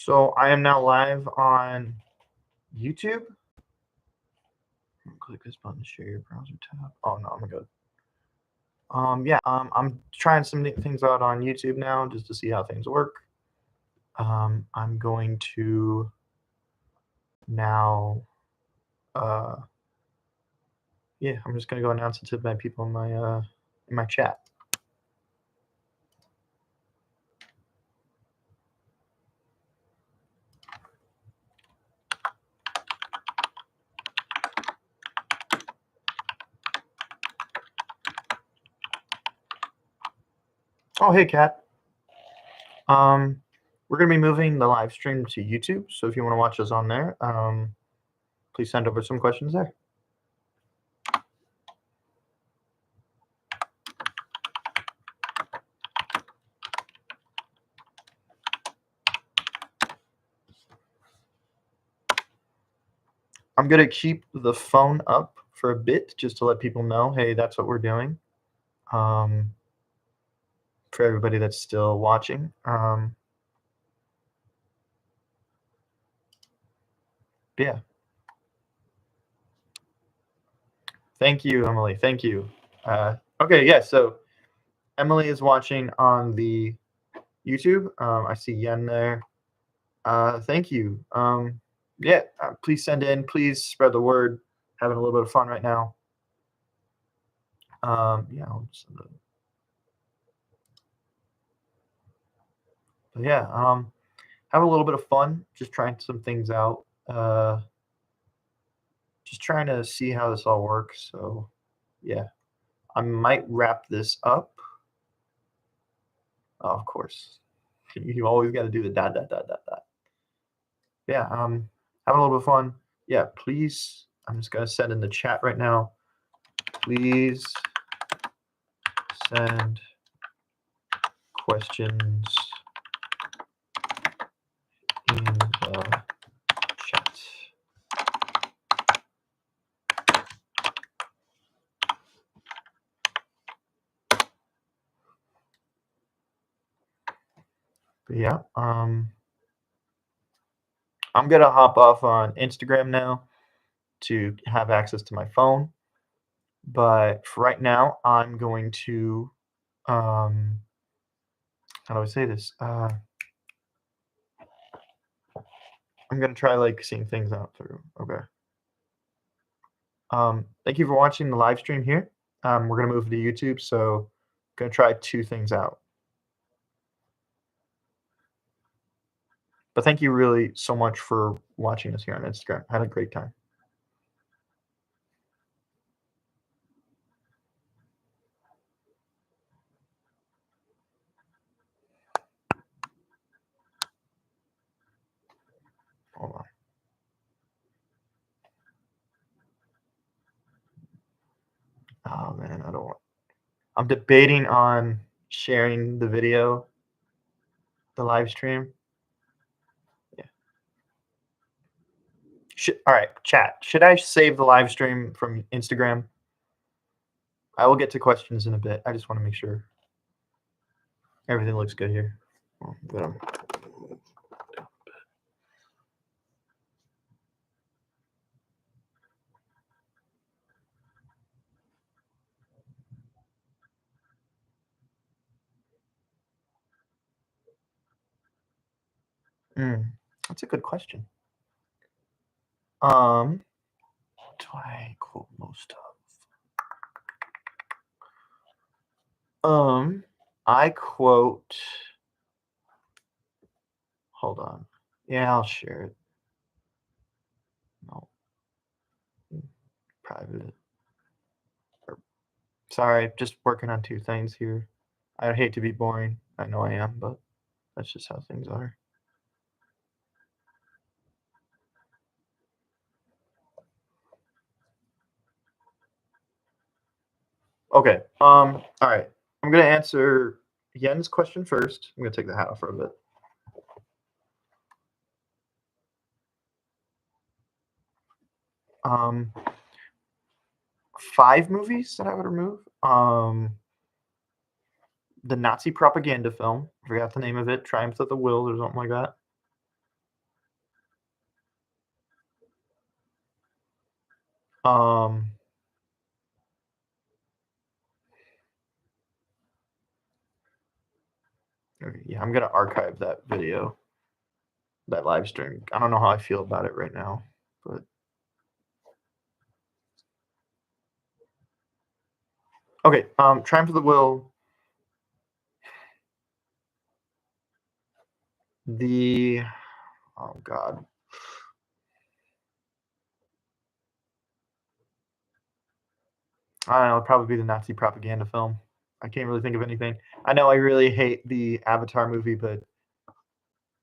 So I am now live on YouTube. Click this button to share your browser tab. Oh no, I'm good. I'm trying some neat things out on YouTube now just to see how things work. I'm going to now, I'm just gonna go announce it to my people in my chat. Oh, hey, Kat. We're gonna be moving the live stream to YouTube, so if you want to watch us on there, please send over some questions there. I'm gonna keep the phone up for a bit just to let people know, hey, that's what we're doing. For everybody that's still watching. Yeah. Thank you, Emily. Thank you. Okay, yeah, so Emily is watching on the YouTube. I see Yen there. Thank you. Please send in. Please spread the word. Having a little bit of fun right now. I'll just send it. But yeah, have a little bit of fun. Just trying some things out. Just trying to see how this all works. So, yeah, I might wrap this up. Oh, of course, you always got to do the dot dot dot dot dot. Yeah, have a little bit of fun. Yeah, please. I'm just gonna send in the chat right now. Please send questions in the chat. But yeah, I'm gonna hop off on Instagram now to have access to my phone. But for right now, I'm going to how do I say this? I'm gonna try like seeing things out through. Okay. Thank you for watching the live stream here. We're gonna move to YouTube, so gonna try two things out. But thank you really so much for watching us here on Instagram. Had a great time. Hold on. Oh man, I don't want. I'm debating on sharing the video, the live stream. Yeah. All right, chat. Should I save the live stream from Instagram? I will get to questions in a bit. I just want to make sure everything looks good here. That's a good question. What do I quote most of? I quote. Hold on. Yeah, I'll share it. No. Private. Sorry, just working on two things here. I hate to be boring. I know I am, but that's just how things are. Okay. All right. I'm gonna answer Yen's question first. I'm gonna take the hat off for a bit. Five movies that I would remove. The Nazi propaganda film. I forgot the name of it. Triumph of the Will or something like that. Um, okay, yeah, I'm gonna archive that video, that live stream. I don't know how I feel about it right now, but okay. Triumph of the Will. The oh god, I don't know. It'd probably be the Nazi propaganda film. I can't really think of anything. I know I really hate the Avatar movie, but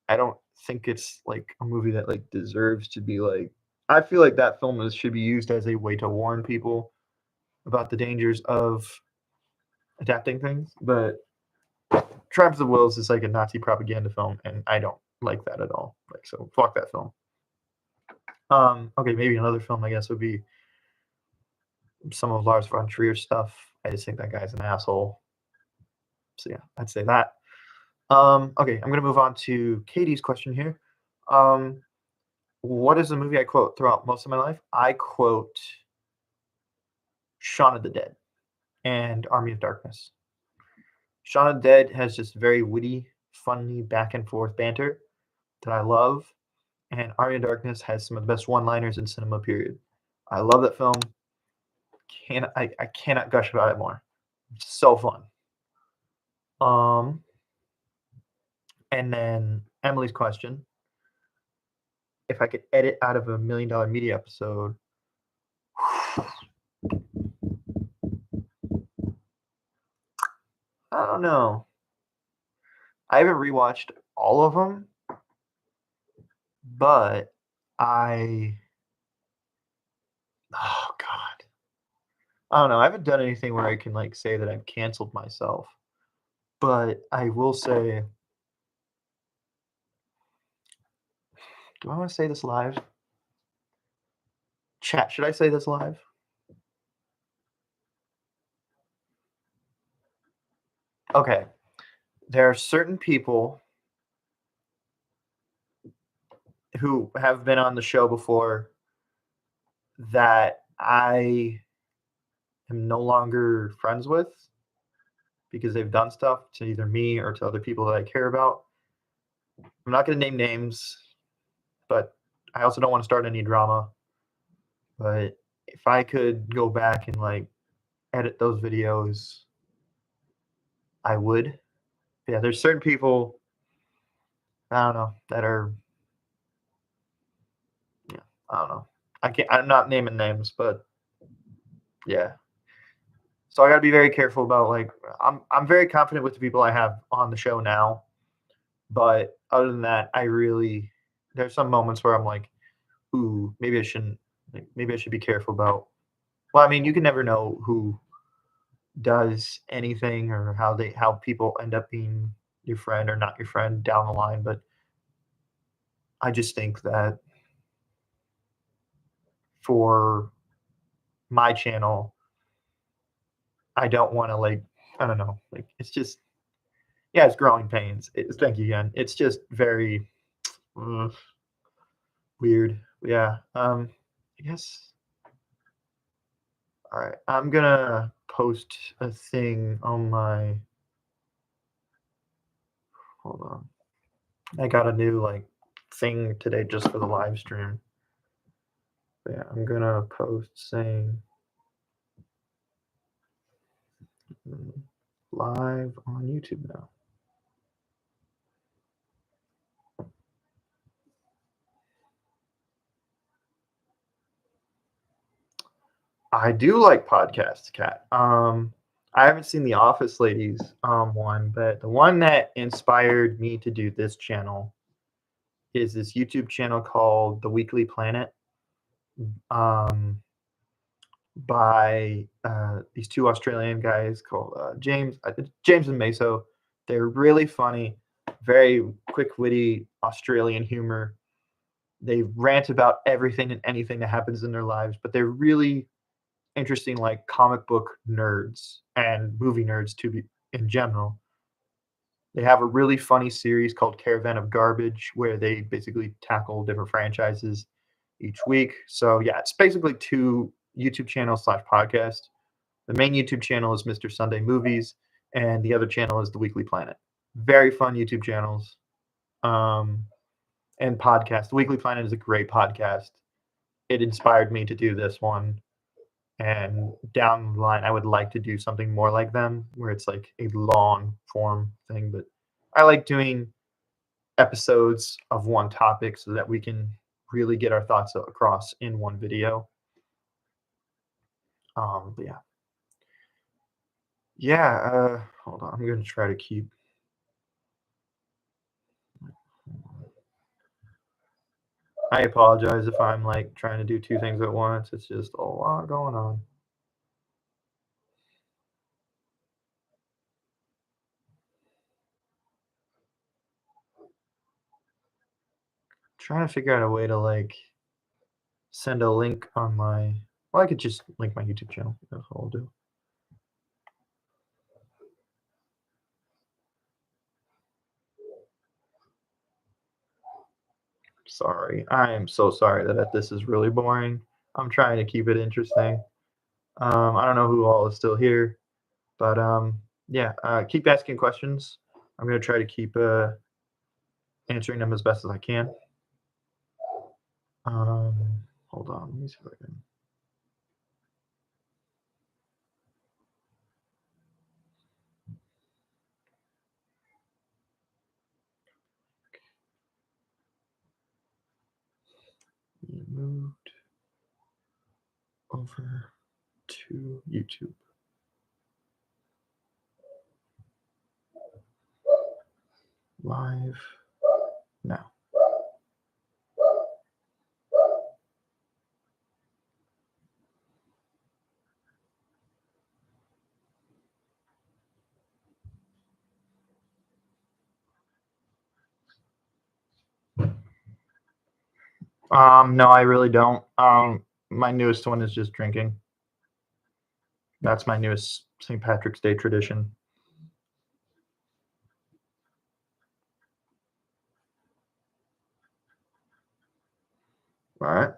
I don't think it's like a movie that like deserves to be like. I feel like that film should be used as a way to warn people about the dangers of adapting things. But Tribes of Wills is like a Nazi propaganda film, and I don't like that at all. Like, so fuck that film. Okay, maybe another film I guess would be some of Lars von Trier's stuff. I just think that guy's an asshole. So yeah, I'd say that. Okay, I'm gonna move on to Katie's question here. Um, what is the movie I quote throughout most of my life? I quote Shaun of the Dead and Army of Darkness. Shaun of the Dead has just very witty, funny back and forth banter that I love, and Army of Darkness has some of the best one-liners in cinema. Period. I love that film. I cannot gush about it more. It's so fun. Um, and then Emily's question: if I could edit out of $1 million media episode, I don't know. I haven't rewatched all of them, but I oh god, I don't know. I haven't done anything where I can like say that I've canceled myself, but I will say, do I want to say this live? Chat, should I say this live? Okay. There are certain people who have been on the show before that I am no longer friends with because they've done stuff to either me or to other people that I care about. I'm not going to name names, but I also don't want to start any drama. But if I could go back and like edit those videos, I would. Yeah, there's certain people I don't know that are yeah, I don't know. I'm not naming names, but yeah. So I got to be very careful about like I'm very confident with the people I have on the show now, but other than that, I really there's some moments where I'm like, ooh, maybe I shouldn't. Like, maybe I should be careful about. Well, I mean, you can never know who does anything or how people end up being your friend or not your friend down the line. But I just think that for my channel, I don't want to like I don't know like it's just yeah it's growing pains. Thank you again. It's just very uh, weird. Yeah. I guess. All right. I'm gonna post a thing on my. Hold on. I got a new like thing today just for the live stream. But yeah, I'm gonna post saying live on YouTube now. I do like podcasts, Kat. I haven't seen the Office Ladies one, but the one that inspired me to do this channel is this YouTube channel called The Weekly Planet um, by these two Australian guys called James and Meso. They're really funny, very quick, witty Australian humor. They rant about everything and anything that happens in their lives, but they're really interesting, like comic book nerds and movie nerds to be in general. They have a really funny series called Caravan of Garbage where they basically tackle different franchises each week. So yeah, it's basically two YouTube channel / podcast. The main YouTube channel is Mr. Sunday Movies, and the other channel is The Weekly Planet. Very fun YouTube channels. And podcast. The Weekly Planet is a great podcast. It inspired me to do this one. And down the line, I would like to do something more like them, where it's like a long form thing. But I like doing episodes of one topic so that we can really get our thoughts across in one video. But yeah. Hold on. I'm gonna try to keep. I apologize if I'm like trying to do two things at once. It's just a lot going on. Trying to figure out a way to like send a link on my. Well, I could just link my YouTube channel. That's what I'll do. Sorry. I am so sorry that this is really boring. I'm trying to keep it interesting. I don't know who all is still here, but yeah, keep asking questions. I'm gonna try to keep answering them as best as I can. Hold on. Let me see if I can. We moved over to YouTube. Live now. No, I really don't. My newest one is just drinking. That's my newest St. Patrick's Day tradition. All right.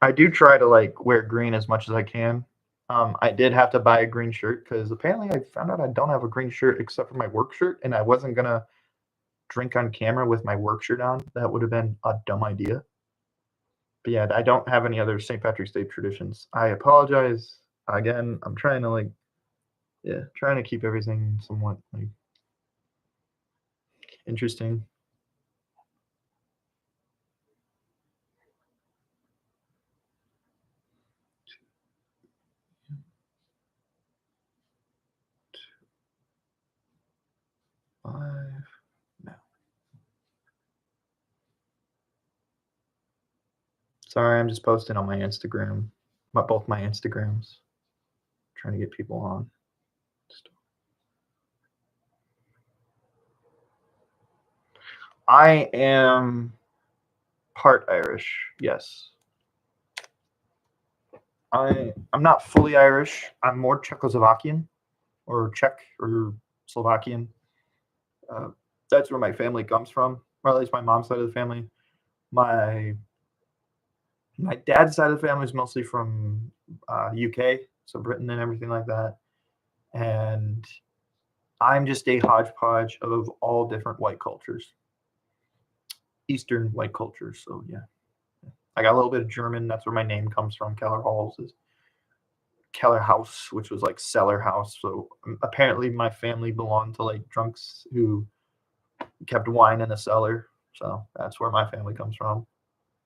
I do try to like wear green as much as I can. I did have to buy a green shirt because apparently I found out I don't have a green shirt except for my work shirt, and I wasn't gonna drink on camera with my work shirt on. That would have been a dumb idea. But yeah, I don't have any other St. Patrick's Day traditions. I apologize again. I'm trying to like, yeah, trying to keep everything somewhat like interesting. Five. No. Sorry, I'm just posting on my Instagram, both my Instagrams, trying to get people on. I am part Irish, yes. I'm not fully Irish. I'm more Czechoslovakian or Czech or Slovakian. Uh, that's where my family comes from, or at least my mom's side of the family. My my dad's side of the family is mostly from UK, so Britain and everything like that. And I'm just a hodgepodge of all different white cultures, Eastern white cultures. So yeah, I got a little bit of German. That's where my name comes from. Keller Halls is Keller House, which was like cellar house. So apparently my family belonged to like drunks who kept wine in a cellar. So that's where my family comes from,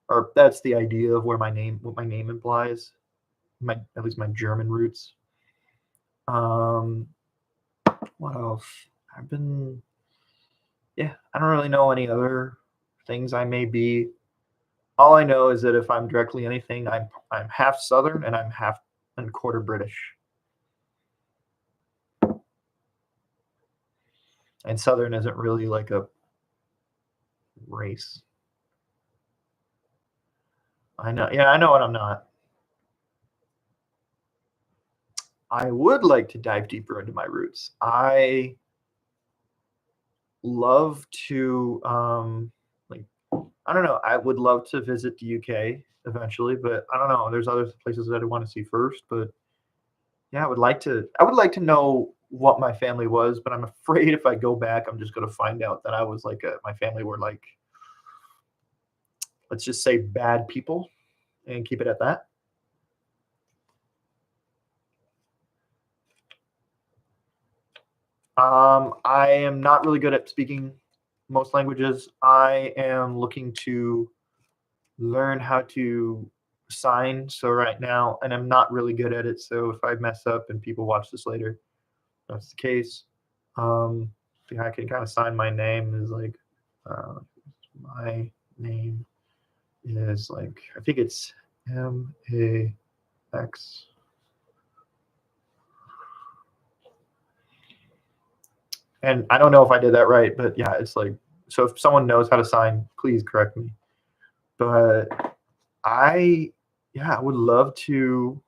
or that's the idea of where what my name implies. At least my German roots. Um, what else? I've been, yeah, I don't really know any other things I may be. All I know is that if I'm directly anything, I'm half Southern and I'm half and quarter British. And Southern isn't really like a race. I know. Yeah, I know what I'm not. I would like to dive deeper into my roots. I love to like I don't know. I would love to visit the UK eventually, but I don't know. There's other places that I want to see first, but yeah, I would like to know what my family was, but I'm afraid if I go back, I'm just going to find out that I was like my family were like, let's just say, bad people and keep it at that. I am not really good at speaking most languages. I am looking to learn how to sign. So right now, and I'm not really good at it. So if I mess up and people watch this later, that's the case. Um, yeah, I can kind of sign my name is like my name is like I think it's MAX. And I don't know if I did that right, but yeah, it's like so if someone knows how to sign, please correct me. But I yeah, I would love to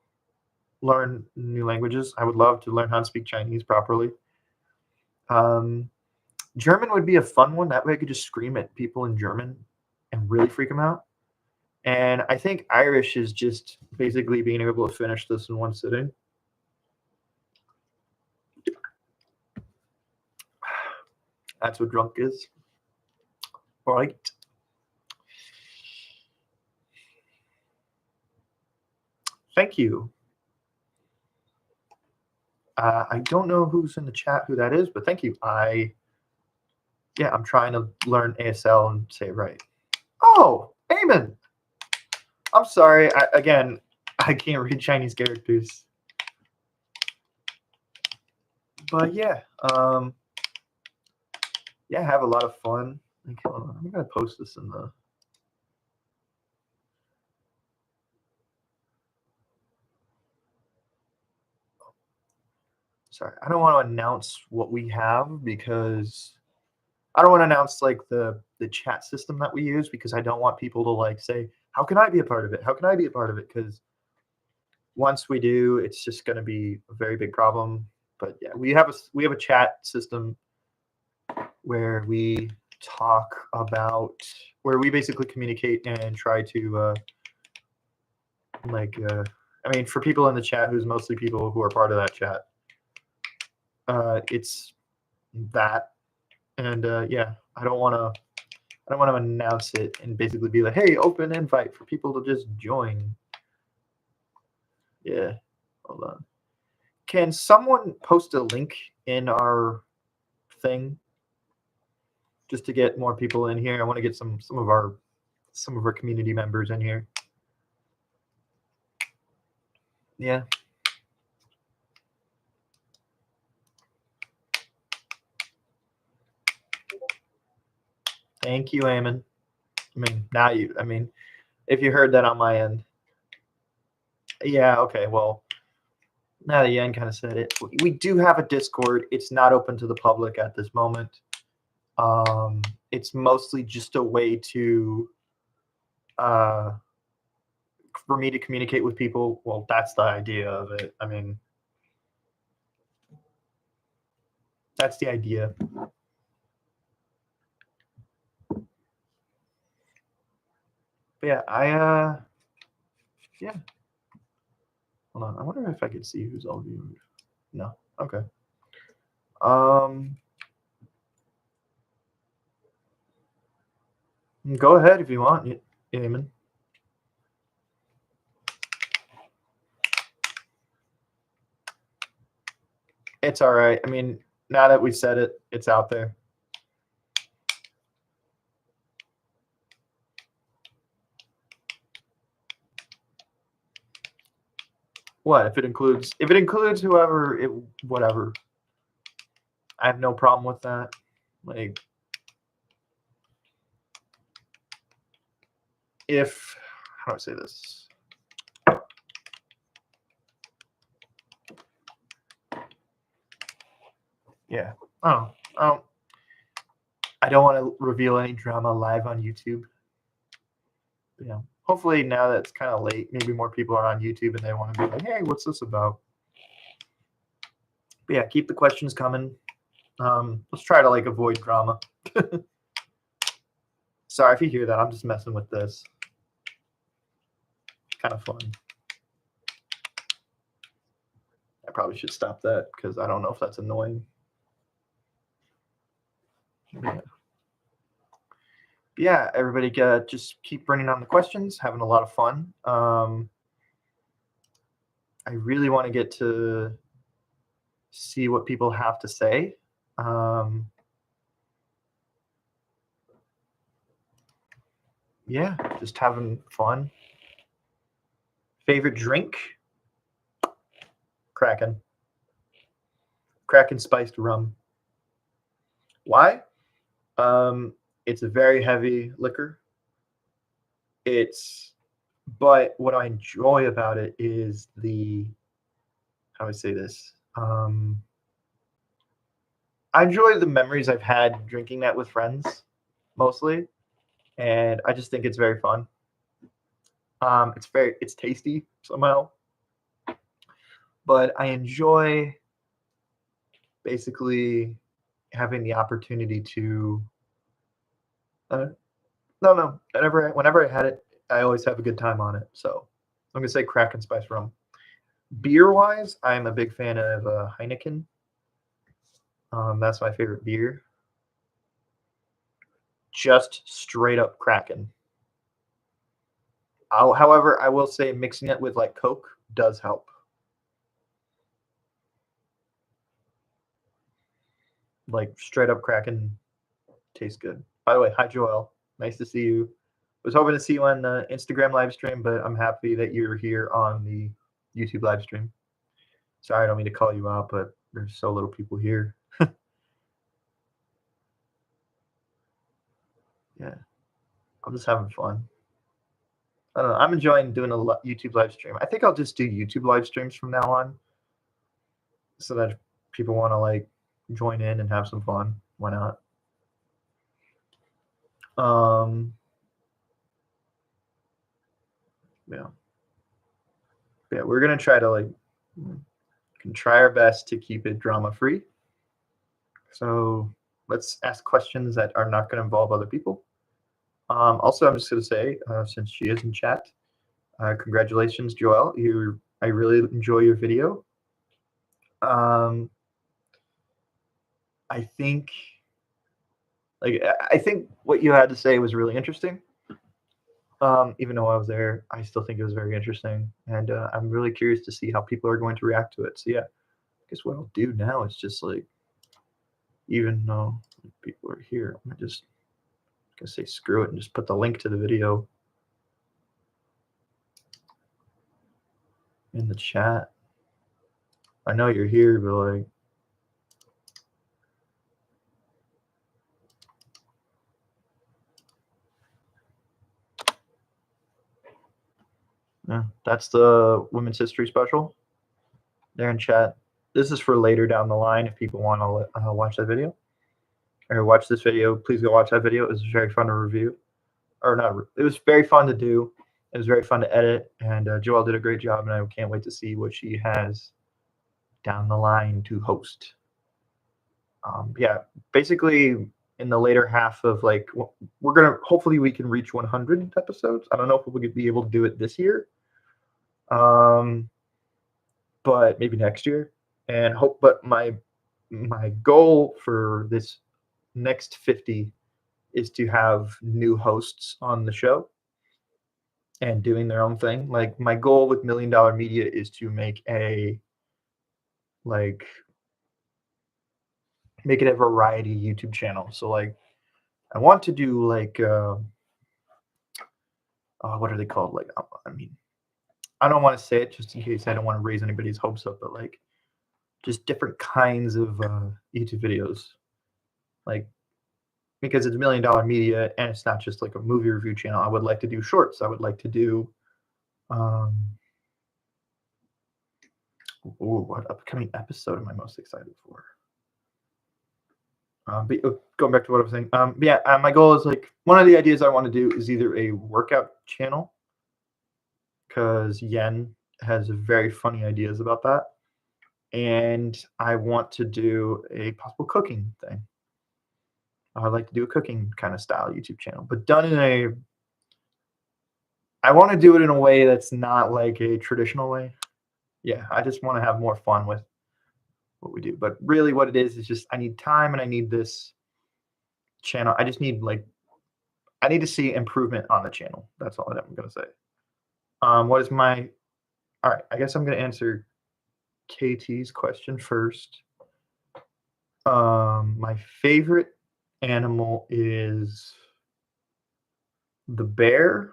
learn new languages. I would love to learn how to speak Chinese properly. Um, German would be a fun one. That way I could just scream at people in German and really freak them out. And I think Irish is just basically being able to finish this in one sitting. That's what drunk is. All right. Thank you. I don't know who's in the chat, who that is, but thank you. I'm trying to learn ASL and say it right. Oh, Eamon. I'm sorry. I can't read Chinese characters. But yeah, have a lot of fun. Okay, hold on. I'm gonna post this in the. Sorry, I don't want to announce what we have because I don't want to announce like the chat system that we use because I don't want people to like say, "How can I be a part of it? How can I be a part of it?" Because once we do, it's just going to be a very big problem. But yeah, we have a chat system where we talk about where we basically communicate and try to I mean for people in the chat who's mostly people who are part of that chat. It's that and I don't want to announce it and basically be like, hey, open invite for people to just join. Yeah, hold on. Can someone post a link in our thing just to get more people in here? I want to get some of our community members in here. Yeah. Thank you, Eamon. I mean, if you heard that on my end. Yeah, okay, well, now that Yen kind of said it, we do have a Discord. It's not open to the public at this moment. It's mostly just a way to for me to communicate with people. Well, that's the idea of it. I mean, that's the idea. But yeah, yeah. Hold on. I wonder if I could see who's all viewed. No. Okay. Go ahead if you want, Eamon. It's all right. I mean, now that we said it, it's out there. What if it includes whoever whatever. I have no problem with that. Like if how do I say this? Yeah. Oh. I don't want to reveal any drama live on YouTube. Yeah. hopefully now that it's kind of late, maybe more people are on YouTube and they want to be like, hey, what's this about? But yeah, keep the questions coming. Let's try to like avoid drama. Sorry if you hear that. I'm just messing with this. Kind of fun. I probably should stop that because I don't know if that's annoying. Yeah, everybody just keep bringing on the questions, having a lot of fun. I really want to get to see what people have to say. Yeah, just having fun. Favorite drink? Kraken. Kraken spiced rum. Why? It's a very heavy liquor. But what I enjoy about it is how do I say this? I enjoy the memories I've had drinking that with friends, mostly, and I just think it's very fun. It's tasty somehow, but I enjoy basically having the opportunity to. No. Whenever I had it, I always have a good time on it. So I'm gonna say Kraken Spice Rum. Beer wise, I'm a big fan of Heineken. That's my favorite beer. Just straight up Kraken. However, I will say mixing it with like Coke does help. Like straight up Kraken tastes good. By the way, hi Joel. Nice to see you. Was hoping to see you on the Instagram live stream, but I'm happy that you're here on the YouTube live stream. Sorry, I don't mean to call you out, but there's so little people here. Yeah, I'm just having fun. I don't know. I'm enjoying doing a YouTube live stream. I think I'll just do YouTube live streams from now on, so that if people want to like join in and have some fun, why not? Yeah, we're gonna try to can try our best to keep it drama free. So let's ask questions that are not going to involve other people. Also, I'm just going to say, since she is in chat, congratulations, Joelle. I really enjoy your video. I think what you had to say was really interesting. Even though I was there, I still think it was very interesting, and I'm really curious to see how people are going to react to it. So yeah, I guess what I'll do now is just like, even though people are here, I'm just gonna say screw it and just put the link to the video in the chat. I know you're here, but like, yeah, that's the Women's History special. They're in chat. This is for later down the line if people want to watch that video or watch this video. Please go watch that video. It was very fun to review, or not. It was very fun to do. It was very fun to edit, and Joelle did a great job, and I can't wait to see what she has down the line to host. Yeah, basically in the later half of like, hopefully we can reach 100 episodes. I don't know if we'll be able to do it this year, but maybe next year. But my goal for this next 50 is to have new hosts on the show and doing their own thing. Like my goal with $1 Million Media is to make it a variety YouTube channel. So like I want to do like what are they called? Like I mean, I don't want to say it just in case I don't want to raise anybody's hopes up, but like just different kinds of YouTube videos. Like because it's $1 Million Media and it's not just like a movie review channel. I would like to do shorts. I would like to do what upcoming episode am I most excited for? But going back to what I was saying, yeah, my goal is like one of the ideas I want to do is either a workout channel because Yen has very funny ideas about that. And I want to do a possible cooking thing. I'd like to do a cooking kind of style YouTube channel, but done in a I want to do it in a way that's not like a traditional way. Yeah, I just want to have more fun with what we do. But really what it is just I need time and I need this channel. I just need I need to see improvement on the channel. That's all that I'm gonna say. What is my all right, I guess I'm gonna answer KT's question first. My favorite animal is the bear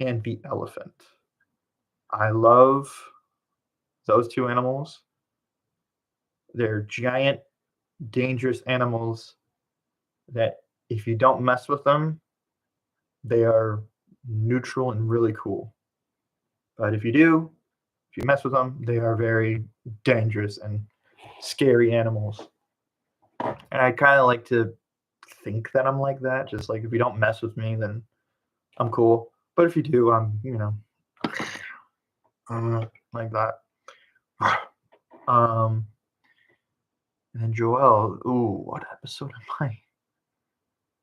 and the elephant. I love those two animals. They're giant, dangerous animals that if you don't mess with them, they are neutral and really cool. But if you mess with them, they are very dangerous and scary animals. And I kind of like to think that I'm like that. Just like if you don't mess with me, then I'm cool. But if you do, I'm, like that. And then Joel, ooh, what episode am I?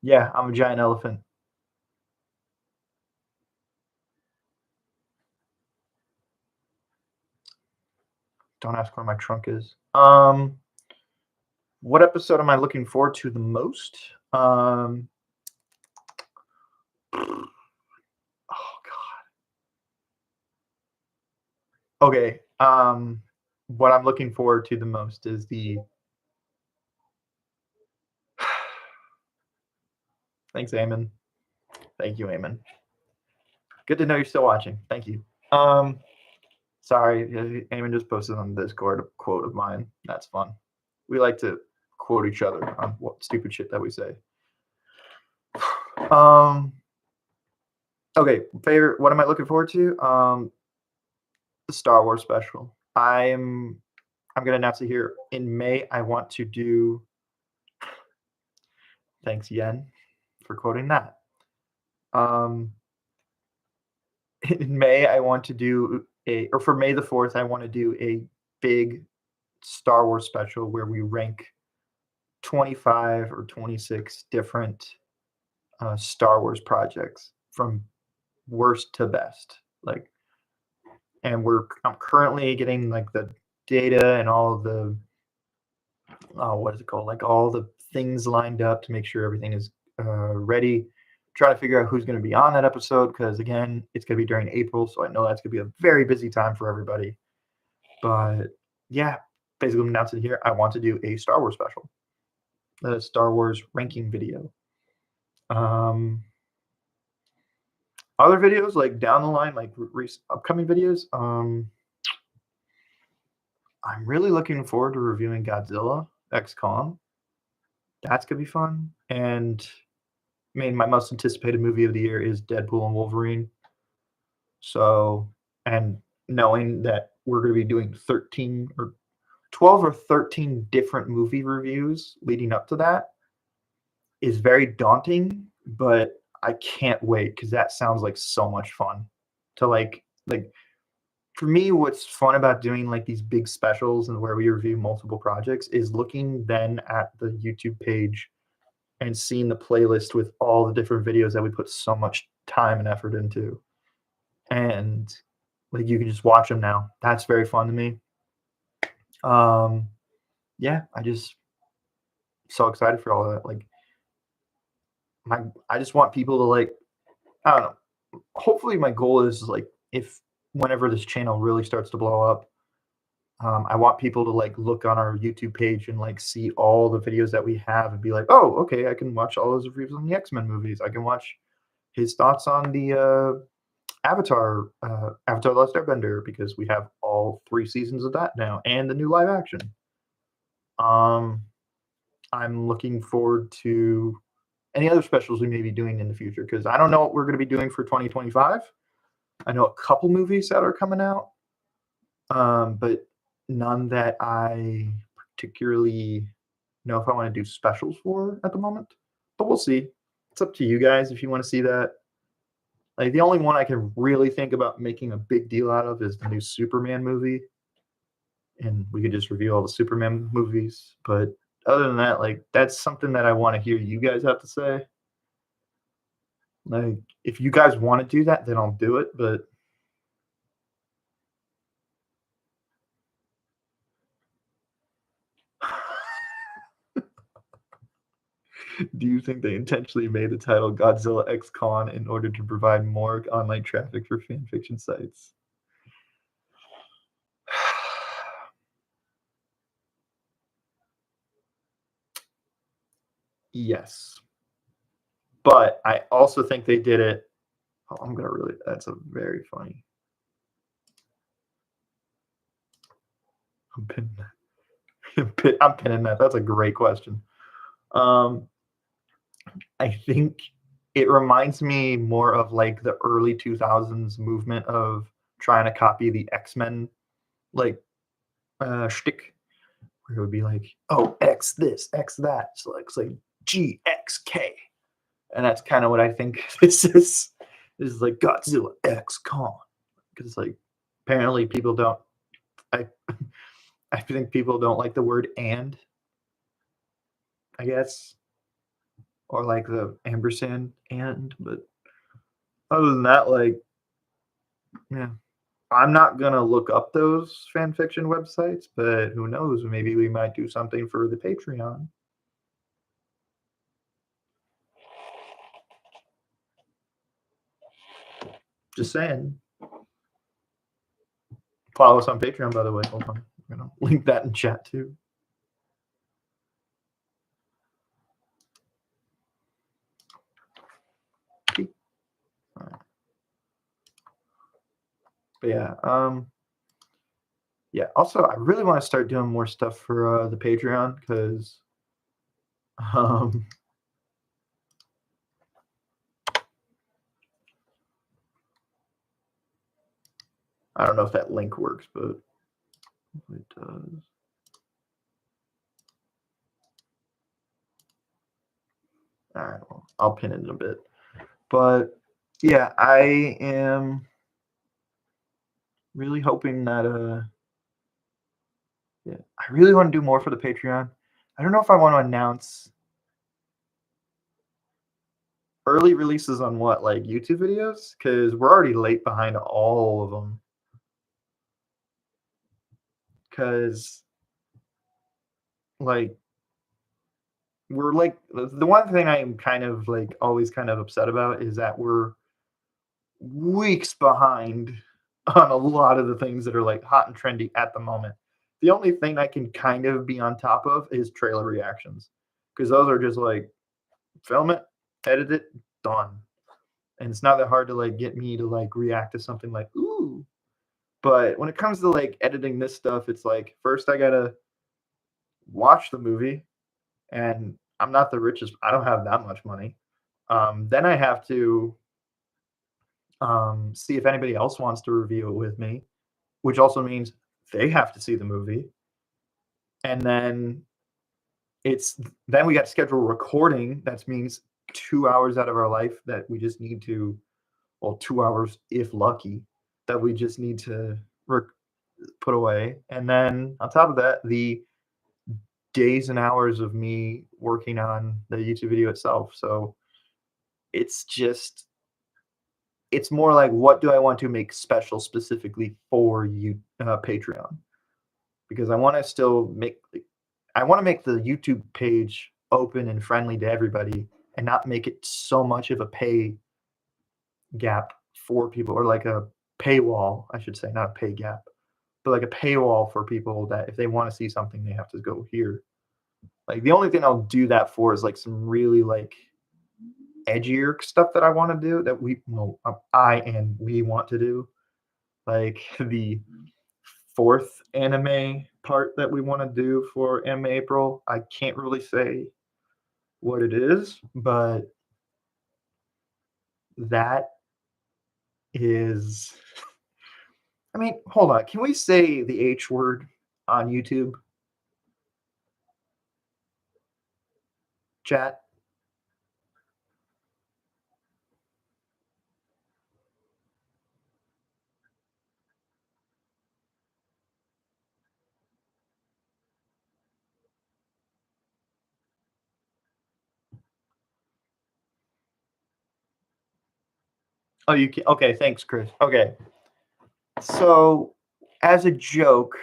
Yeah, I'm a giant elephant. Don't ask where my trunk is. What episode am I looking forward to the most? Oh God. Okay. What I'm looking forward to the most is the Thanks, Eamon. Thank you, Eamon. Good to know you're still watching. Thank you. Sorry, Eamon just posted on Discord a quote of mine. That's fun. We like to quote each other on what stupid shit that we say. Okay, favorite. What am I looking forward to? The Star Wars special. I'm gonna announce it here in May. I want to do. Thanks, Yen, for quoting that. In May, I want to do or for May the 4th, I want to do a big Star Wars special where we rank 25 or 26 different Star Wars projects from worst to best. And I'm currently getting the data and all of the what is it called? All the things lined up to make sure everything is ready. Trying to figure out who's going to be on that episode because again, it's going to be during April, so I know that's going to be a very busy time for everybody. But yeah, basically I'm announcing here. I want to do a Star Wars special, a Star Wars ranking video. Other videos down the line, upcoming videos. I'm really looking forward to reviewing Godzilla X Kong. That's gonna be fun. And I mean, my most anticipated movie of the year is Deadpool and Wolverine. So, and knowing that we're going to be doing 13 or 12 or 13 different movie reviews leading up to that is very daunting, but I can't wait because that sounds like so much fun to for me, what's fun about doing these big specials and where we review multiple projects is looking then at the YouTube page and seeing the playlist with all the different videos that we put so much time and effort into. And you can just watch them now. That's very fun to me. Yeah, I just so excited for all of that. I just want people to I don't know. Hopefully my goal is if whenever this channel really starts to blow up, I want people to look on our YouTube page and see all the videos that we have and be like, oh, okay, I can watch all those reviews on the X-Men movies. I can watch his thoughts on the Avatar, Avatar: The Last Airbender, because we have all 3 seasons of that now and the new live action. I'm looking forward to any other specials we may be doing in the future because I don't know what we're going to be doing for 2025. I know a couple movies that are coming out, but none that I particularly know if I want to do specials for at the moment. But we'll see. It's up to you guys if you want to see that. Like the only one I can really think about making a big deal out of is the new Superman movie, and we could just review all the Superman movies. But other than that, like that's something that I want to hear you guys have to say. Like if you guys want to do that, then I'll do it. But do you think they intentionally made the title Godzilla X Con in order to provide more online traffic for fan fiction sites? Yes. But I also think they did it. Oh, I'm gonna really. That's a very funny. I'm pinning that. I'm pinning that. That's a great question. Um, I think it reminds me more of like the early 2000s movement of trying to copy the X-Men like shtick, where it would be like, oh, X this, X that. So like, it's like GXK. And that's kind of what I think this is. This is like Godzilla X Kong. Because like apparently people don't I I think people don't like the word and, I guess. Or like the ampersand and, but other than that, like, yeah. I'm not gonna look up those fan fiction websites, but who knows? Maybe we might do something for the Patreon. Just saying. Follow us on Patreon, by the way. Hold on. I'm gonna link that in chat too. But yeah. Also, I really want to start doing more stuff for the Patreon because um, I don't know if that link works, but it does. All right, well, I'll pin it in a bit. But yeah, I am really hoping that yeah, I really want to do more for the Patreon. I don't know if I want to announce early releases on what, like YouTube videos, because we're already late behind all of them. Because like we're like the one thing I am kind of like always kind of upset about is that we're weeks behind on a lot of the things that are like hot and trendy at the moment. The only thing I can kind of be on top of is trailer reactions because those are just like film it, edit it, done. And it's not that hard to like get me to like react to something like ooh. But when it comes to like editing this stuff, it's like first I gotta watch the movie, and I'm not the richest. I don't have that much money. Then I have to see if anybody else wants to review it with me, which also means they have to see the movie. And it's then we got to schedule recording. That means 2 hours out of our life that we just need to, well, 2 hours if lucky, that we just need to put away. And then on top of that, the days and hours of me working on the YouTube video itself. So it's just it's more like what do I want to make special specifically for you Patreon, because I want to still make I want to make the YouTube page open and friendly to everybody and not make it so much of a pay gap for people, or like a paywall, I should say, not a pay gap, but like a paywall for people that if they want to see something they have to go here. Like the only thing I'll do that for is like some really like edgier stuff that I want to do that I and we want to do, like the fourth anime part that we want to do for Anime April. I can't really say what it is, but that is. I mean, hold on. Can we say the H word on YouTube? Chat. Oh, you can. Okay, thanks, Chris. Okay, so as a joke,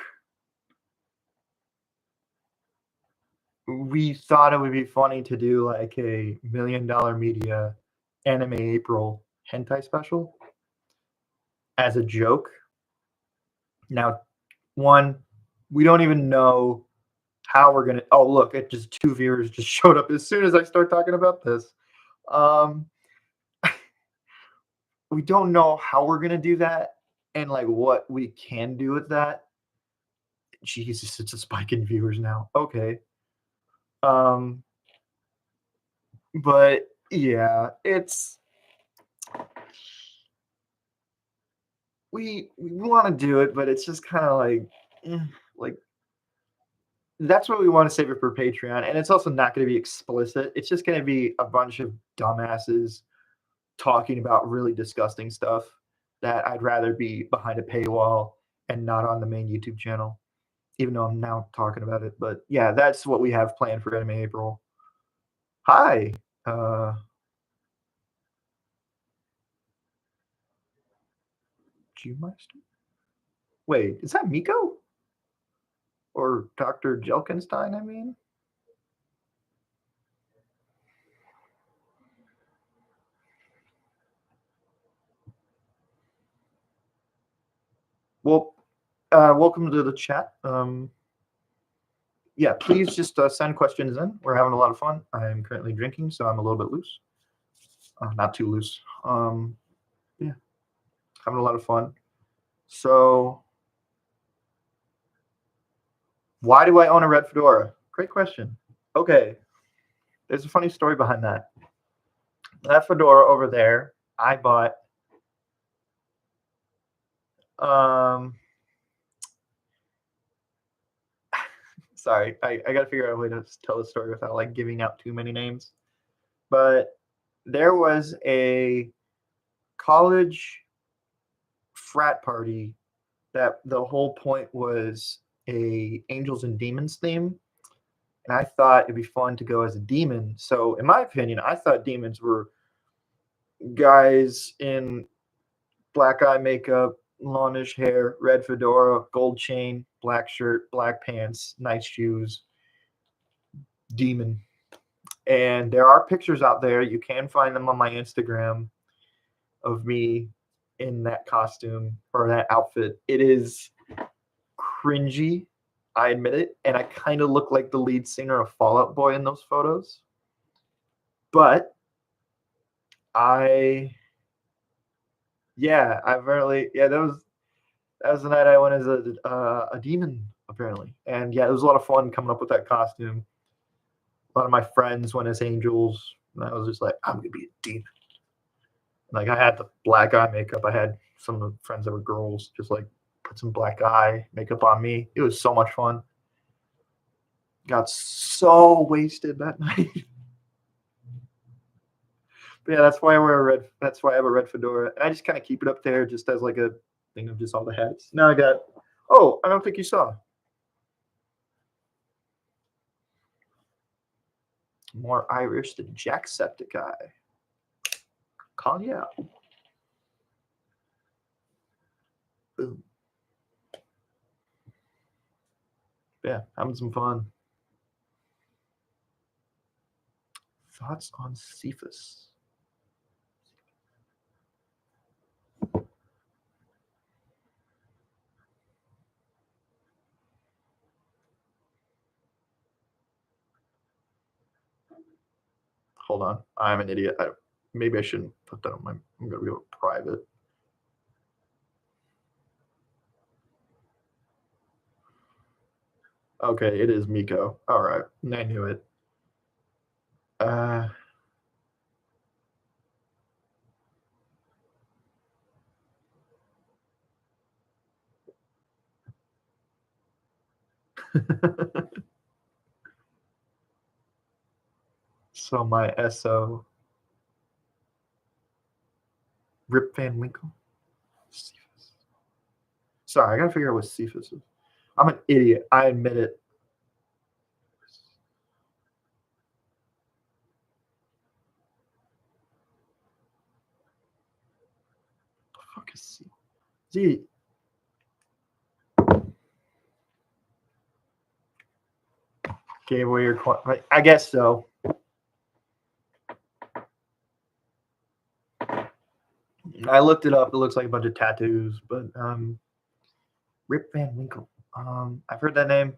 we thought it would be funny to do like a $1 Million Media Anime April hentai special as a joke. Now, one, we don't even know how we're gonna. Oh, look, it just 2 viewers just showed up as soon as I start talking about this. Um, we don't know how we're gonna do that and like what we can do with that. Jesus, it's a spike in viewers now. Okay. Um, but yeah, it's we want to do it, but it's just kind of like that's what we want to save it for Patreon, and it's also not going to be explicit. It's just going to be a bunch of dumbasses talking about really disgusting stuff that I'd rather be behind a paywall and not on the main YouTube channel, even though I'm now talking about it. But yeah, that's what we have planned for Anime April. Hi. Jewmeister? Wait, is that Miko? Or Dr. Jelkenstein, I mean? Well, welcome to the chat. Yeah, please just send questions in. We're having a lot of fun. I'm currently drinking, so I'm a little bit loose. Not too loose. Yeah, having a lot of fun. So, why do I own a red fedora? Great question. Okay, there's a funny story behind that. That fedora over there, I bought. Um, sorry, I got to figure out a way to tell the story without like giving out too many names. But there was a college frat party that the whole point was a angels and demons theme, and I thought it'd be fun to go as a demon. So in my opinion, I thought demons were guys in black eye makeup, longish hair, red fedora, gold chain, black shirt, black pants, nice shoes, demon. And there are pictures out there, you can find them on my Instagram, of me in that costume or that outfit. It is cringy, I admit it, and I kind of look like the lead singer of Fall Out Boy in those photos. But I, yeah, I apparently, yeah, that was the night I went as a demon apparently, and yeah, it was a lot of fun coming up with that costume. A lot of my friends went as angels, and I was just like, I'm gonna be a demon. Like I had the black eye makeup. I had some of the friends that were girls just like put some black eye makeup on me. It was so much fun. Got so wasted that night. But yeah, that's why I wear a red. That's why I have a red fedora, and I just kind of keep it up there just as like a thing of just all the hats. Now I got. Oh, I don't think you saw. More Irish than Jacksepticeye. Call you out. Boom. Yeah, having some fun. Thoughts on Cephas? Hold on, I'm an idiot. Maybe I shouldn't put that on my. I'm gonna go private. Okay, it is Miko. All right, I knew it. Uh, so my SO, Rip Van Winkle. Cephas. Sorry, I gotta figure out what Cephas is. I'm an idiot. I admit it. See, gave away your coin. I guess so. I looked it up. It looks like a bunch of tattoos, but Rip Van Winkle. I've heard that name.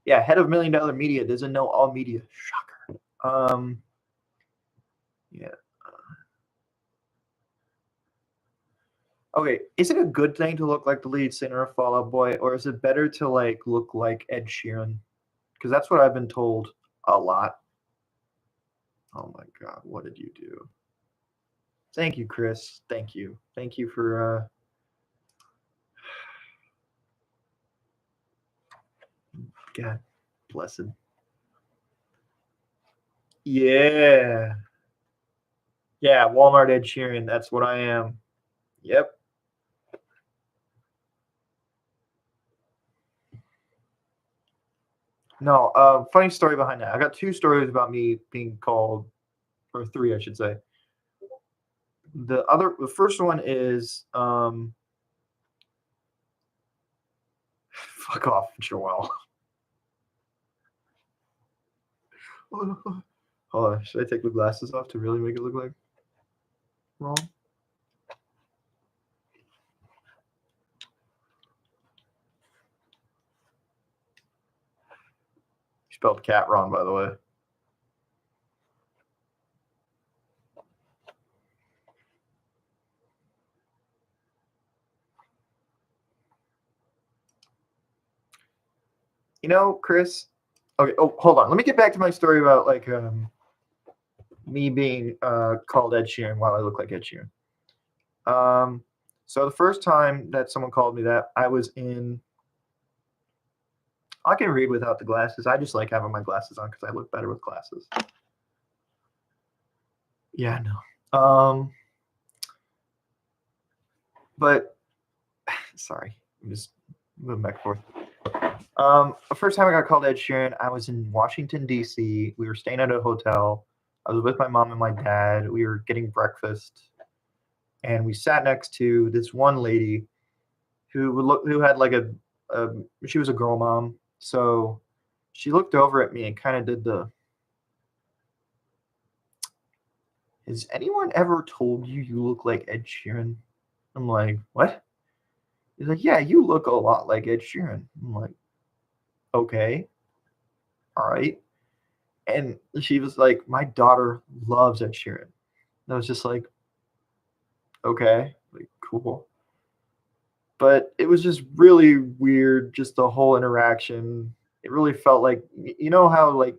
Yeah, head of $1 Million Media doesn't know all media. Shocker. Yeah. Okay, is it a good thing to look like the lead singer of Fall Out Boy, or is it better to like look like Ed Sheeran? Because that's what I've been told a lot. Oh my God, what did you do? Thank you, Chris. Thank you. Thank you for God blessed. Yeah. Yeah, Walmart Ed Sheeran. That's what I am. Yep. No, funny story behind that. I got 2 stories about me being called, or 3, I should say. The first one is fuck off, Joel. Hold on, should I take the glasses off to really make it look like wrong? You spelled cat wrong, by the way. You know, Chris. Okay. Oh, hold on. Let me get back to my story about like me being called Ed Sheeran while I look like Ed Sheeran. So the first time that someone called me that, I was in. I can read without the glasses. I just like having my glasses on because I look better with glasses. Yeah, no. But sorry, I'm just moving back and forth. The first time I got called Ed Sheeran, I was in Washington D.C. We were staying at a hotel. I was with my mom and my dad. We were getting breakfast, and we sat next to this one lady who had like she was a girl mom, so she looked over at me and kind of did the. Has anyone ever told you you look like Ed Sheeran? I'm like, what? He's like, yeah, you look a lot like Ed Sheeran. I'm like, okay, all right. And she was like, my daughter loves Ed Sheeran. And I was just like, okay, like cool. But it was just really weird, just the whole interaction. It really felt like you know how like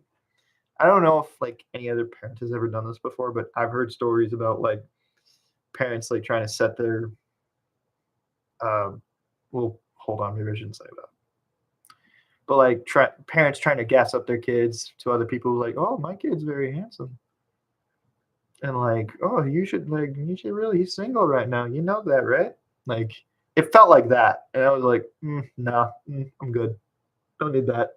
I don't know if like any other parent has ever done this before, but I've heard stories about like parents like trying to set their well, hold on, maybe I shouldn't say that. But like parents trying to gas up their kids to other people like, oh, my kid's very handsome. And like, oh, you should really, he's single right now. You know that, right? Like, it felt like that. And I was like, nah, I'm good. Don't need that.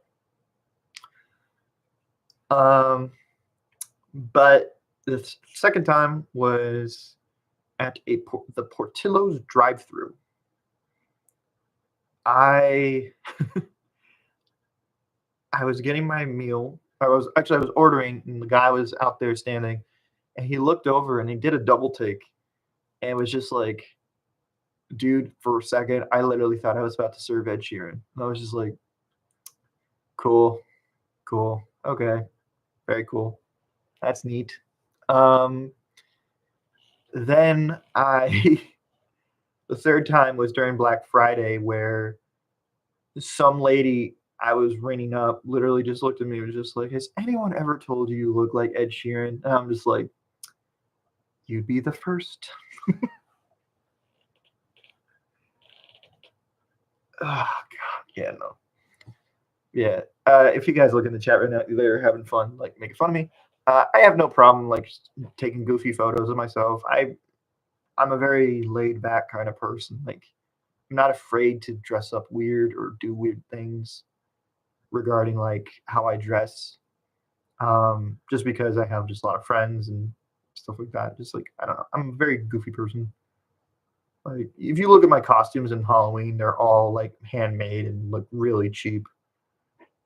But the second time was at the Portillo's drive-through. I was getting my meal. I was ordering, and the guy was out there standing, and he looked over and he did a double take, and it was just like, dude, for a second, I literally thought I was about to serve Ed Sheeran. And I was just like, cool, okay, very cool. That's neat. Then the third time was during Black Friday where some lady I was ringing up literally just looked at me and was just like, has anyone ever told you you look like Ed Sheeran? And I'm just like, you'd be the first. Oh, God. Yeah, no. Yeah. If you guys look in the chat right now, they're having fun, like making fun of me. I have no problem like taking goofy photos of myself. I'm a very laid back kind of person. Like I'm not afraid to dress up weird or do weird things regarding like how I dress. Just because I have just a lot of friends and stuff like that. Just like I don't know. I'm a very goofy person. Like, if you look at my costumes in Halloween, they're all like handmade and look really cheap.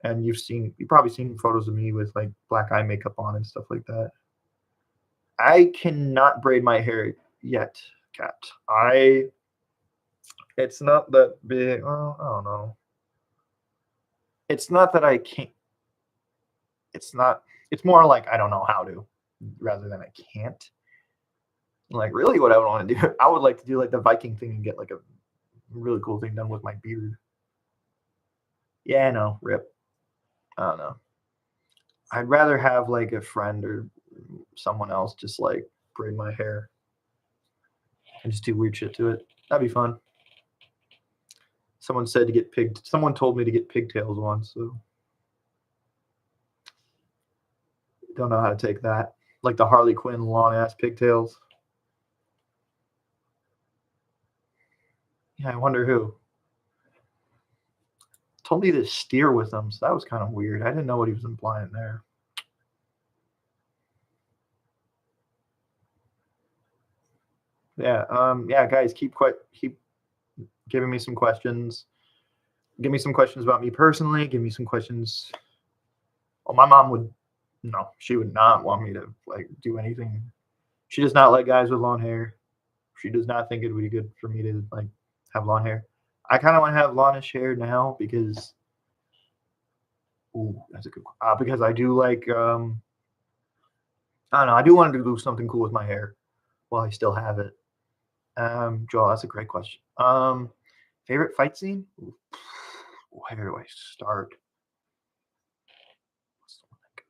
And you've probably seen photos of me with like black eye makeup on and stuff like that. I cannot braid my hair yet, Cat. It's not that big. Well, I don't know. It's not that I can't. It's not. It's more like I don't know how to, rather than I can't. Like, really, what I would want to do, I would like to do like the Viking thing and get like a really cool thing done with my beard. Yeah, no, rip. I don't know. I'd rather have like a friend or someone else just like braid my hair and just do weird shit to it. That'd be fun. Someone said to get pig. Someone told me to get pigtails once, so don't know how to take that. Like the Harley Quinn long ass pigtails. Yeah, I wonder who told me to steer with them. So that was kind of weird. I didn't know what he was implying there. Yeah, yeah, guys, keep giving me some questions. Give me some questions about me personally. Give me some questions. Oh, my mom would no, she would not want me to like do anything. She does not like guys with long hair. She does not think it would be good for me to like have long hair. I kind of want to have longish hair now because, ooh, that's a good one. Because I do like, I don't know, I do want to do something cool with my hair while I still have it. Joel, that's a great question. Favorite fight scene? Ooh, where do I start? What's the one I go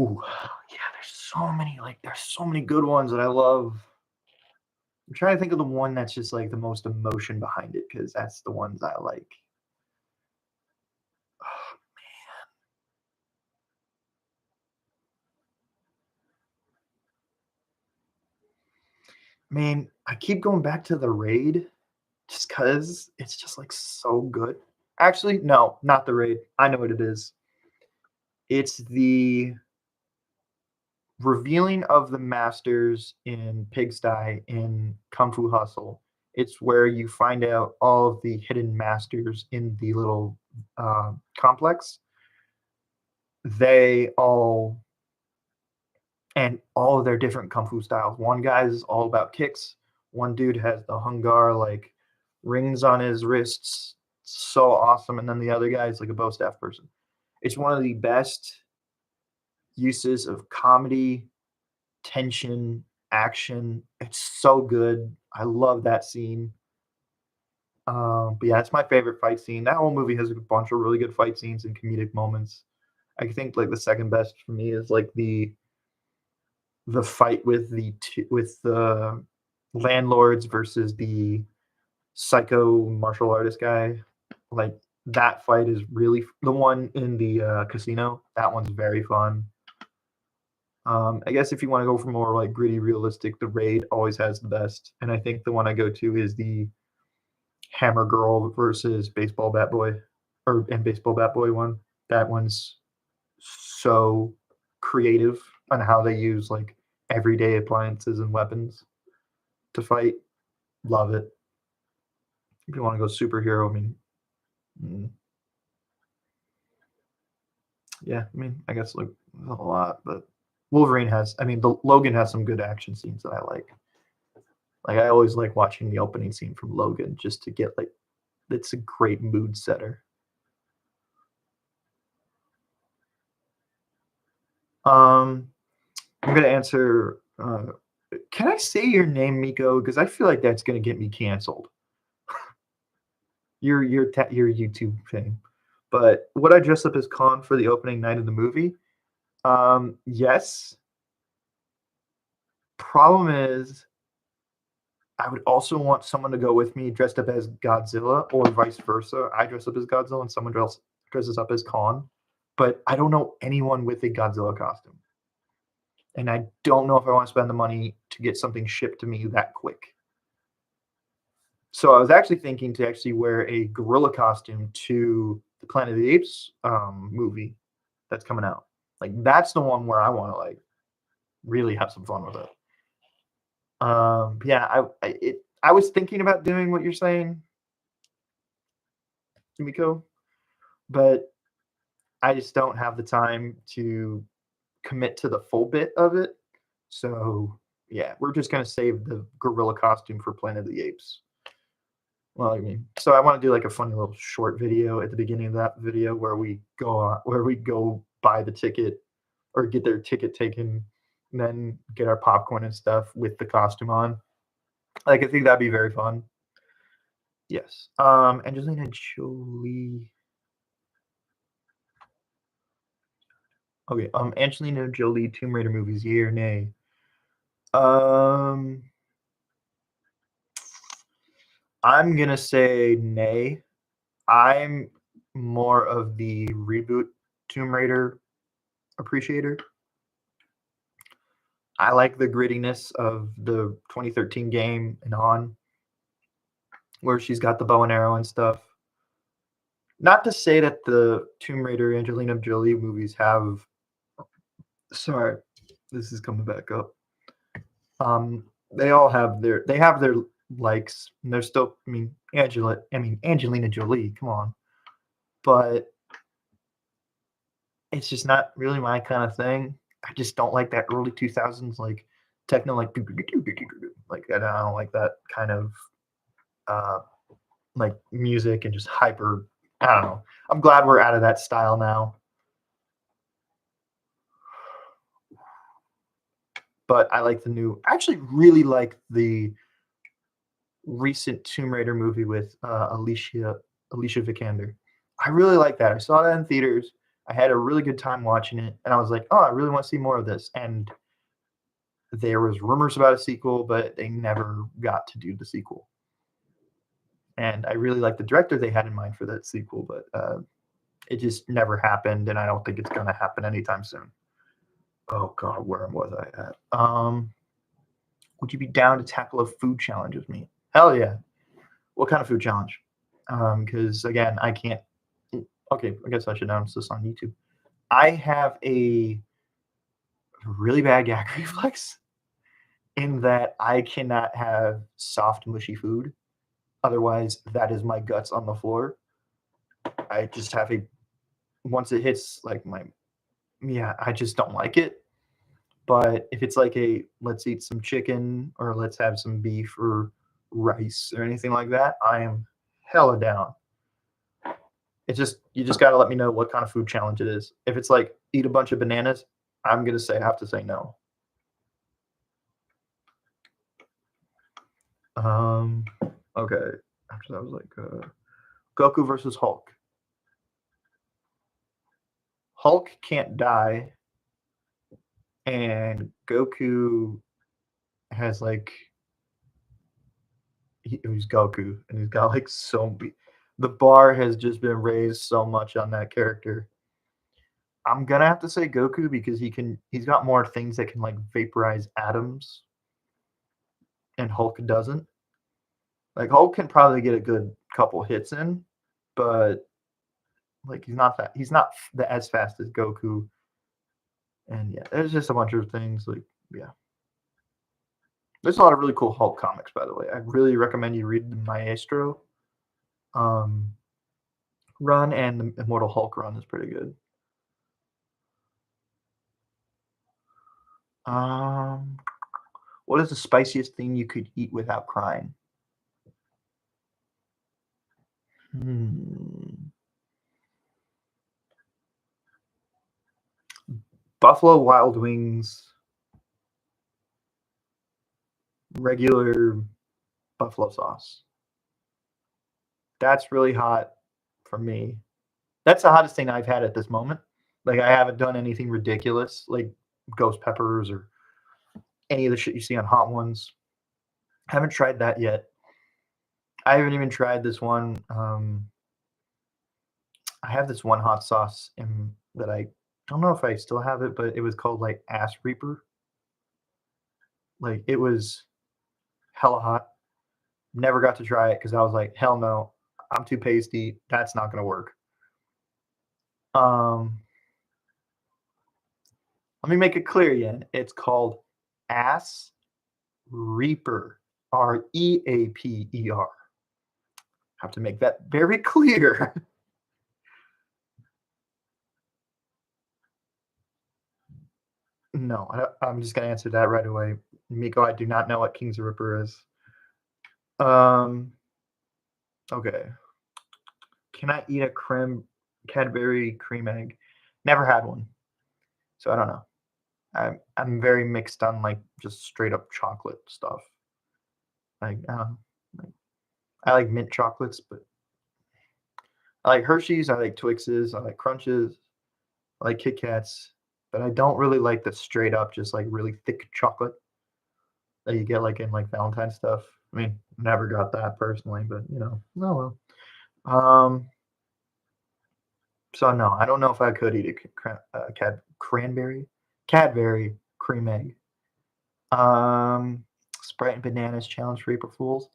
to? Ooh, yeah, there's so many good ones that I love. I'm trying to think of the one that's just like the most emotion behind it because that's the ones I like. Oh, man, I keep going back to the raid just because it's just like so good. Actually, no, not the raid. I know what it is. It's the revealing of the masters in Pigsty in Kung Fu Hustle. It's where you find out all of the hidden masters in the little complex. They all and all of their different kung fu styles. One guy is all about kicks. One dude has the hungar like rings on his wrists, so awesome. And then the other guy is like a bow staff person. It's one of the best uses of comedy, tension, action. It's so good. I love that scene. But yeah, it's my favorite fight scene. That whole movie has a bunch of really good fight scenes and comedic moments. I think like the second best for me is like the fight with the landlords versus the psycho martial artist guy. Like that fight is really the one in the casino. That one's very fun. I guess if you want to go for more like gritty, realistic, the raid always has the best. And I think the one I go to is the Hammer Girl versus Baseball Bat Boy, and Baseball Bat Boy one. That one's so creative on how they use like everyday appliances and weapons to fight. Love it. If you want to go superhero, I mean, mm, yeah, I mean, I guess like a lot, but Wolverine has. I mean, the Logan has some good action scenes that I like. Like I always like watching the opening scene from Logan just to get like it's a great mood setter. Um, I'm gonna answer. Can I say your name, Miko? Because I feel like that's gonna get me canceled. Your YouTube fame. But would I dress up as Khan for the opening night of the movie? Yes. Problem is, I would also want someone to go with me dressed up as Godzilla, or vice versa. I dress up as Godzilla and someone else dresses up as Khan. But I don't know anyone with a Godzilla costume. And I don't know if I want to spend the money to get something shipped to me that quick. So I was actually thinking to actually wear a gorilla costume to the Planet of the Apes movie that's coming out. Like that's the one where I want to like really have some fun with it. Yeah, I was thinking about doing what you're saying, Kimiko, but I just don't have the time to commit to the full bit of it. So yeah, we're just gonna save the gorilla costume for Planet of the Apes. Well, I mean, so I want to do like a funny little short video at the beginning of that video where we go buy the ticket or get their ticket taken, and then get our popcorn and stuff with the costume on. Like I think that'd be very fun. Yes. Angelina Jolie. Okay. Angelina Jolie Tomb Raider movies, yay or nay? Um, I'm gonna say nay. I'm more of the reboot Tomb Raider appreciator. I like the grittiness of the 2013 game and on, where she's got the bow and arrow and stuff. Not to say that the Tomb Raider Angelina Jolie movies have. Sorry, this is coming back up. They all have their likes, and they're still. I mean Angelina Jolie. Come on, but it's just not really my kind of thing. I just don't like that early 2000s like techno like I don't like that kind of uh like music and just hyper. I don't know. I'm glad we're out of that style now. But I like the new. I actually really like the recent Tomb Raider movie with Alicia Vikander. I really like that. I saw that in theaters. I had a really good time watching it, and I was like, "Oh, I really want to see more of this." And there was rumors about a sequel, but they never got to do the sequel. And I really like the director they had in mind for that sequel, but it just never happened, and I don't think it's going to happen anytime soon. Oh God, where was I at? Would you be down to tackle a food challenge with me? Hell yeah! What kind of food challenge? Because again, I can't. Okay, I guess I should announce this on YouTube. I have a really bad gag reflex in that I cannot have soft, mushy food. Otherwise, that is my guts on the floor. I just have a once it hits like my yeah, I just don't like it. But if it's like a let's eat some chicken or let's have some beef or rice or anything like that, I am hella down. It's just you just gotta let me know what kind of food challenge it is. If it's like eat a bunch of bananas, I'm gonna say have to say no. Um, okay. After that was like Goku versus Hulk. Hulk can't die, and Goku has like he's Goku, and he's got like the bar has just been raised so much on that character. I'm gonna have to say Goku because he's got more things that can like vaporize atoms, and Hulk doesn't. Like Hulk can probably get a good couple hits in, but like he's not as fast as Goku. And yeah, there's just a bunch of things like yeah. There's a lot of really cool Hulk comics, by the way. I really recommend you read the Maestro um, run, and the Immortal Hulk run is pretty good. Um, what is the spiciest thing you could eat without crying? Hmm. Buffalo Wild Wings, regular buffalo sauce. That's really hot for me. That's the hottest thing I've had at this moment. Like I haven't done anything ridiculous like ghost peppers or any of the shit you see on Hot Ones. I haven't tried that yet. I haven't even tried this one. I have this one hot sauce that I don't know if I still have it, but it was called like Ass Reaper. Like it was hella hot. Never got to try it because I was like, hell no, I'm too pasty. That's not gonna work. Um, Let me make it clear, Yen. It's called Ass Reaper. Reaper. Have to make that very clear. No, I'm just gonna answer that right away. Miko, I do not know what King's Ripper is. Okay. Can I eat a Cadbury cream egg? Never had one, so I don't know. I'm very mixed on like just straight up chocolate stuff. Like, I like mint chocolates, but I like Hershey's, I like Twixes, I like Crunches, I like Kit Kats, but I don't really like the straight up just like really thick chocolate that you get like in like Valentine's stuff. I mean, never got that personally, but oh well. So no, I don't know if I could eat a Cadbury cream egg. Sprite and bananas challenge for April Fools.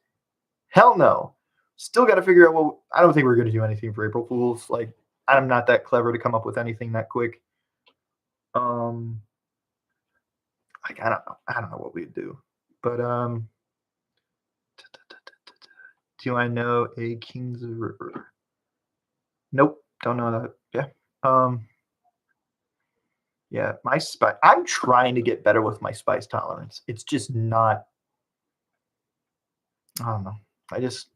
Hell no. Still got to figure out what. I don't think we're going to do anything for April Fools. Like, I'm not that clever to come up with anything that quick. Like I don't know what we'd do, but do I know a King's River? Nope, don't know that. Yeah. Yeah, my spice. I'm trying to get better with my spice tolerance. It's just not. I don't know. I just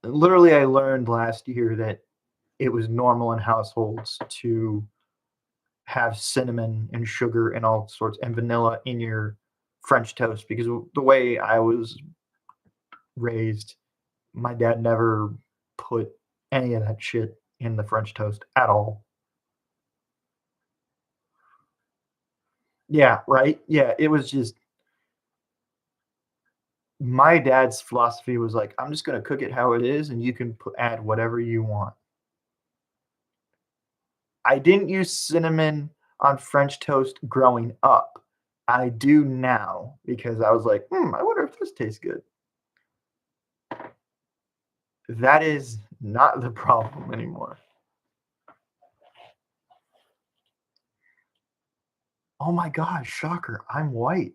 literally I learned last year that it was normal in households to have cinnamon and sugar and all sorts and vanilla in your French toast because the way I was raised, my dad never put any of that shit in the French toast at all. Yeah, right? Yeah, it was just my dad's philosophy was like, "I'm just gonna cook it how it is, and you can add whatever you want." I didn't use cinnamon on French toast growing up. I do now because I was like, I wonder if this tastes good. That is not the problem anymore. Oh my gosh, shocker, I'm white.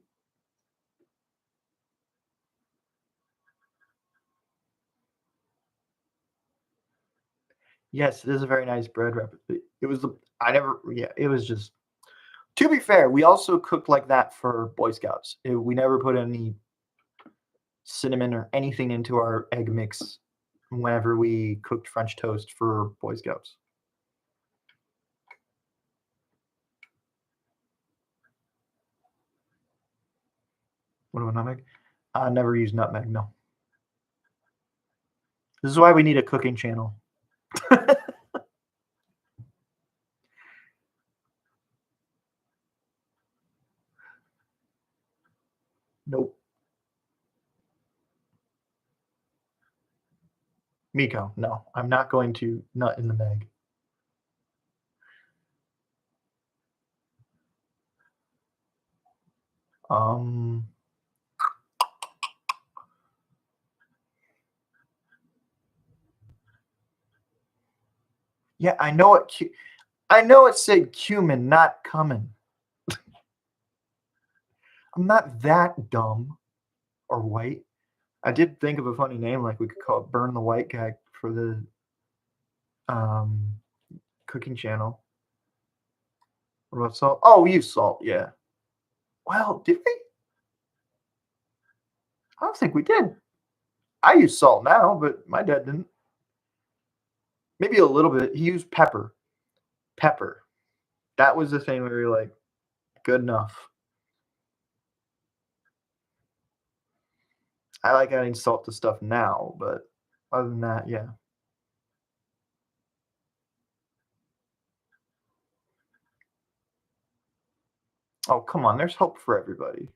Yes, it is a very nice bread wrap. It was it was just to be fair, we also cooked like that for Boy Scouts. We never put any cinnamon or anything into our egg mix whenever we cooked French toast for Boy Scouts. What about nutmeg? I never use nutmeg, no. This is why we need a cooking channel. Nope. Miko, no. I'm not going to nut in the meg. Yeah, I know it said cumin, not cumin. I'm not that dumb or white. I did think of a funny name, like we could call it Burn the White Guy for the cooking channel. What about salt? Oh, we use salt, yeah. Well, did we? I don't think we did. I use salt now, but my dad didn't. Maybe a little bit. He used pepper. Pepper. That was the thing where we were like, good enough. I like adding salt to stuff now, but other than that, yeah. Oh, come on. There's hope for everybody.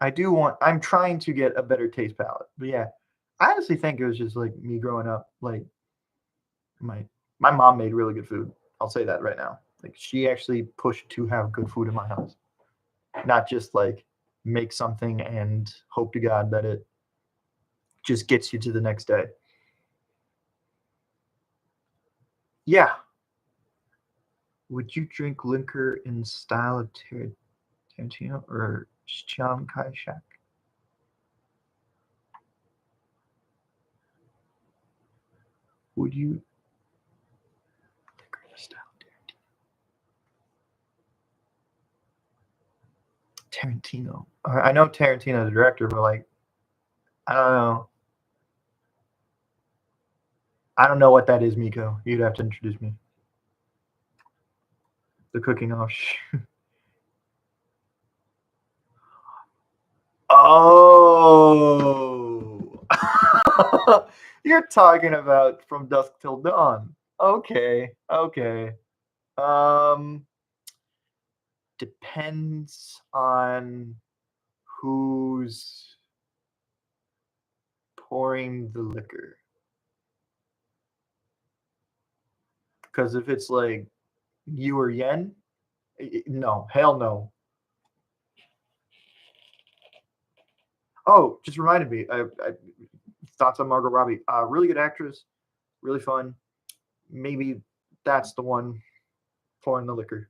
I'm trying to get a better taste palette. But yeah, I honestly think it was just like me growing up. Like my my mom made really good food. I'll say that right now. Like she actually pushed to have good food in my house, not just like make something and hope to God that it just gets you to the next day. Yeah, Would you drink liquor in style of Tarantino or Chiang Kai-shek? Would you liquor in style of Tarantino? I know Tarantino, the director, but like, I don't know. I don't know what that is, Miko. You'd have to introduce me. The cooking off. Oh, you're talking about From Dusk Till Dawn. Okay, okay. Depends on who's pouring the liquor. Because if it's like you or Yen, no, hell no. Oh, just reminded me. Thoughts on Margot Robbie. Really good actress, really fun. Maybe that's the one pouring the liquor.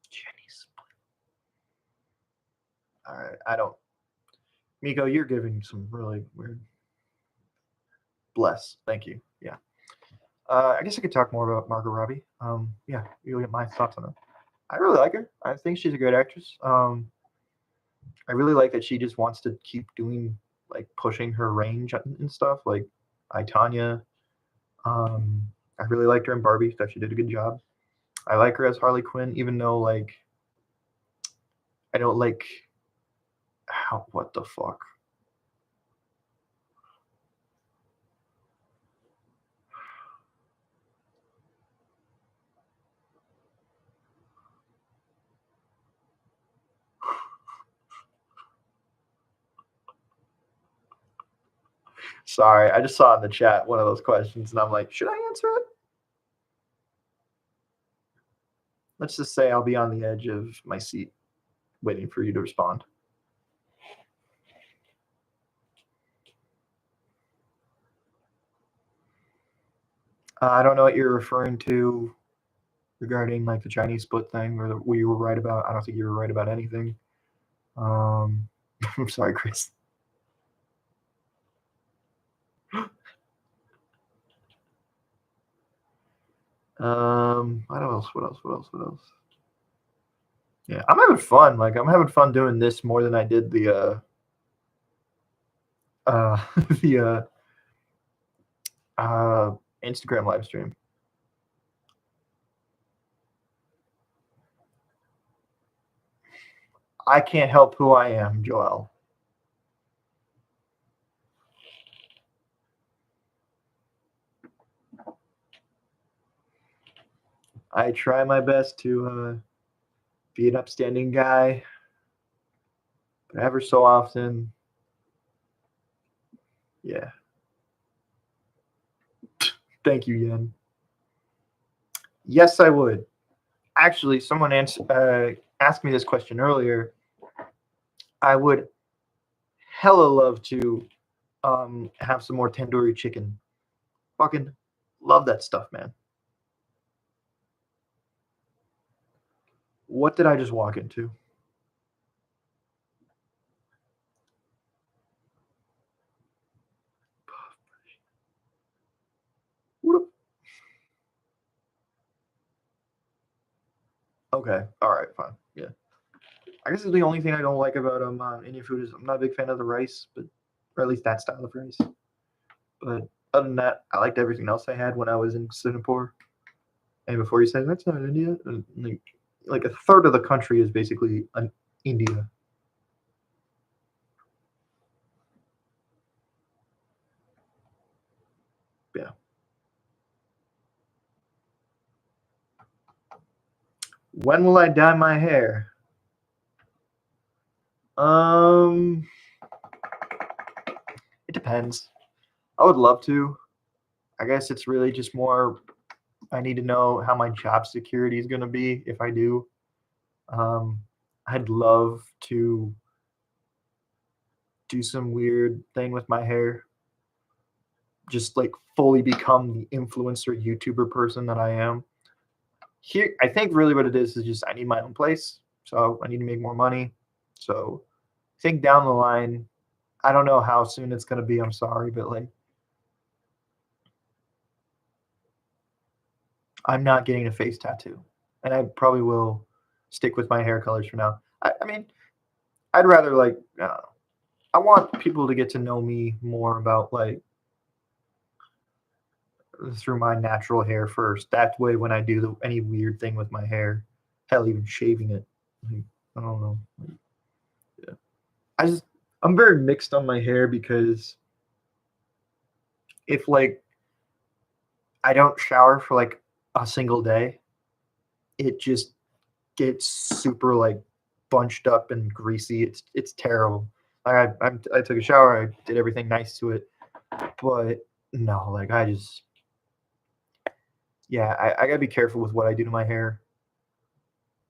Jenny's. All right, I don't. Miko, you're giving some really weird. Bless. Thank you. Yeah. I guess I could talk more about Margot Robbie. Yeah, you'll get my thoughts on her. I really like her. I think she's a great actress. I really like that she just wants to keep doing like pushing her range and stuff. Like I Tanya. I really liked her in Barbie. Thought she did a good job. I like her as Harley Quinn, even though like I don't like how what the fuck. Sorry, I just saw in the chat one of those questions, and I'm like, should I answer it? Let's just say I'll be on the edge of my seat, waiting for you to respond. I don't know what you're referring to regarding like the Chinese split thing, or what you were right about. I don't think you were right about anything. I'm sorry, Chris. What else? What else? What else? What else? Yeah, I'm having fun. Like I'm having fun doing this more than I did the the Instagram live stream. I can't help who I am, Joel. I try my best to be an upstanding guy, but ever so often, yeah. Thank you, Yen. Yes, I would. Actually, someone asked me this question earlier. I would hella love to have some more tandoori chicken. Fucking love that stuff, man. What did I just walk into? Okay, all right, fine. Yeah, I guess the only thing I don't like about Indian food is I'm not a big fan of the rice, but or at least that style of rice. But other than that, I liked everything else I had when I was in Singapore. And before you said that's not India, like a third of the country is basically an India. Yeah. When will I dye my hair? It depends. I would love to. I guess it's really just more. I need to know how my job security is going to be if I do. I'd love to do some weird thing with my hair. just like fully become the influencer YouTuber person that I am. Here, I think really what it is just I need my own place, so I need to make more money. So I think down the line, I don't know how soon it's gonna be. I'm sorry, but like I'm not getting a face tattoo, and I probably will stick with my hair colors for now. I mean, I'd rather like I want people to get to know me more about like through my natural hair first. That way, when I do any weird thing with my hair, hell, even shaving it, like, I don't know. Yeah. I'm very mixed on my hair because if like I don't shower for like a single day, it just gets super like bunched up and greasy. It's terrible. Like I took a shower, I did everything nice to it, but no, like I just yeah, I gotta be careful with what I do to my hair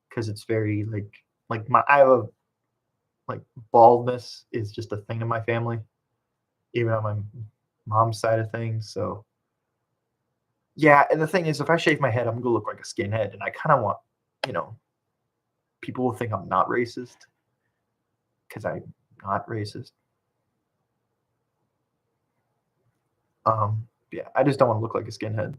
because it's very like my I have a like baldness is just a thing in my family, even on my mom's side of things. So yeah, and the thing is, if I shave my head, I'm gonna look like a skinhead, and I kind of want, you know, people will think I'm not racist because I'm not racist. Yeah, I just don't want to look like a skinhead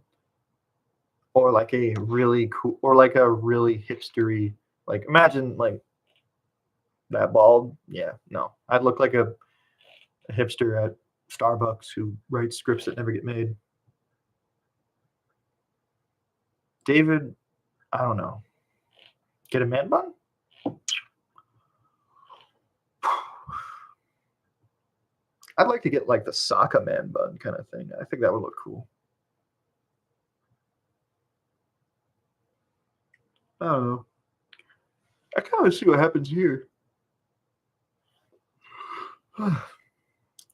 or like a really cool or like a really hipstery. Like imagine like that bald. Yeah, no, I'd look like a hipster at Starbucks who writes scripts that never get made. David, I don't know. Get a man bun? I'd like to get like the Sokka man bun kind of thing. I think that would look cool. I don't know. I kind of see what happens here.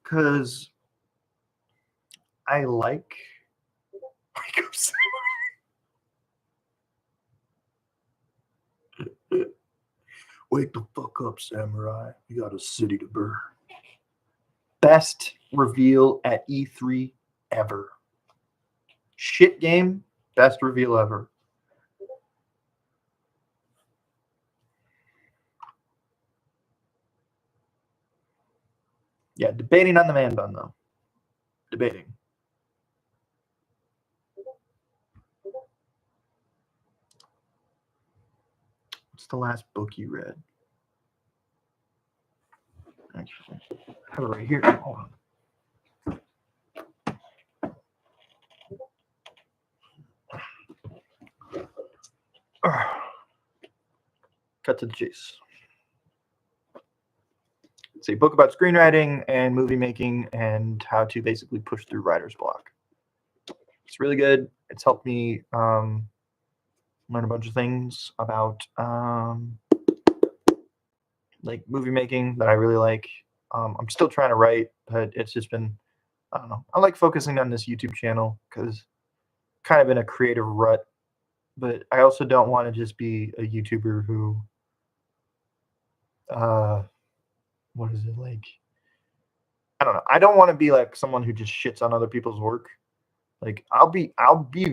Because I like. Wake the fuck up, samurai. You got a city to burn. Best reveal at E3 ever. Shit game, best reveal ever. Yeah, debating on the man bun though. Debating. What's the last book you read? Actually, I have it right here. Hold on. Cut to the chase. It's a book about screenwriting and movie making and how to basically push through writer's block. It's really good. It's helped me learn a bunch of things about like movie making that I really like. I'm still trying to write, but it's just been I don't know. I like focusing on this YouTube channel because kind of in a creative rut, but I also don't want to just be a YouTuber who what is it like? I don't know. I don't want to be like someone who just shits on other people's work. Like I'll be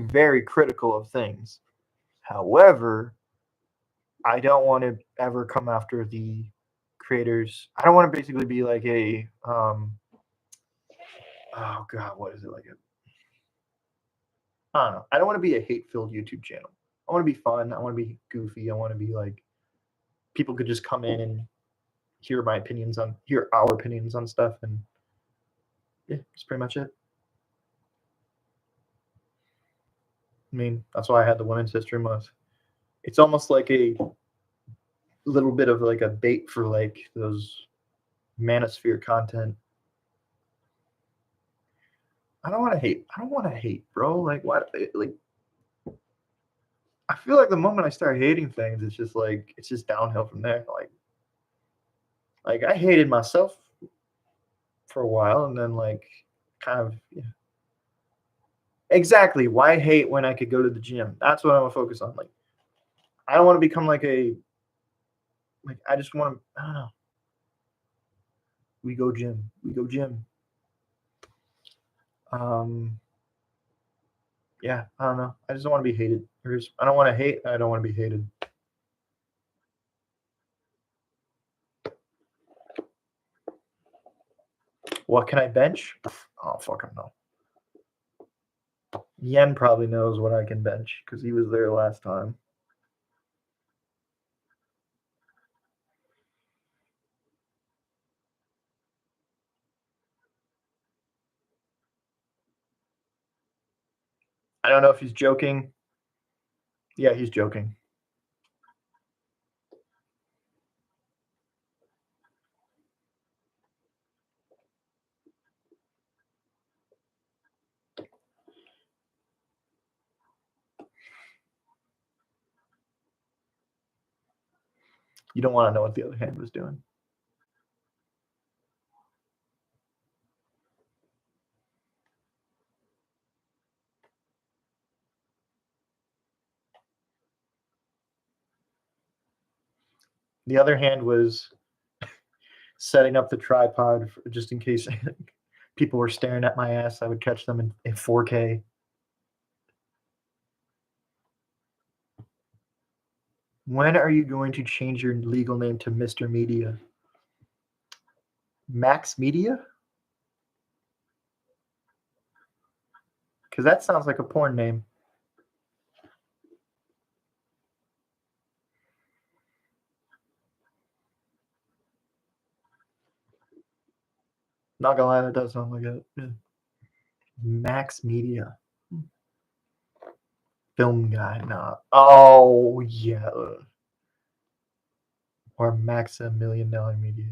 very critical of things. However, I don't want to ever come after the creators. I don't want to basically be like a oh god, what is it like a I don't know. I don't want to be a hate-filled YouTube channel. I want to be fun. I want to be goofy. I want to be like people could just come in and hear our opinions on stuff, and yeah, that's pretty much it. I mean, that's why I had the Women's History Month. It's almost like a little bit of like a bait for like those manosphere content. I don't want to hate. I don't want to hate, bro. Like what? Like I feel like the moment I start hating things, it's just downhill from there. Like I hated myself for a while, and then like kind of yeah. Exactly. Why hate when I could go to the gym? That's what I want to focus on. Like I don't want to become like I just want to. I don't know. We go gym. We go gym. Yeah, I don't know. I just don't want to be hated. I don't want to hate. I don't want to be hated. What can I bench? Oh, fuck him, no. Yen probably knows what I can bench because he was there last time. I don't know if he's joking. Yeah, he's joking. You don't want to know what the other hand was doing. The other hand was setting up the tripod just in case people were staring at my ass. I would catch them in 4K. When are you going to change your legal name to Mr. Media? Max Media? Because that sounds like a porn name. Not gonna lie, that does sound like it. Yeah. Max Media. Film guy, nah. Oh, yeah. Or Maxa $1 Million Media.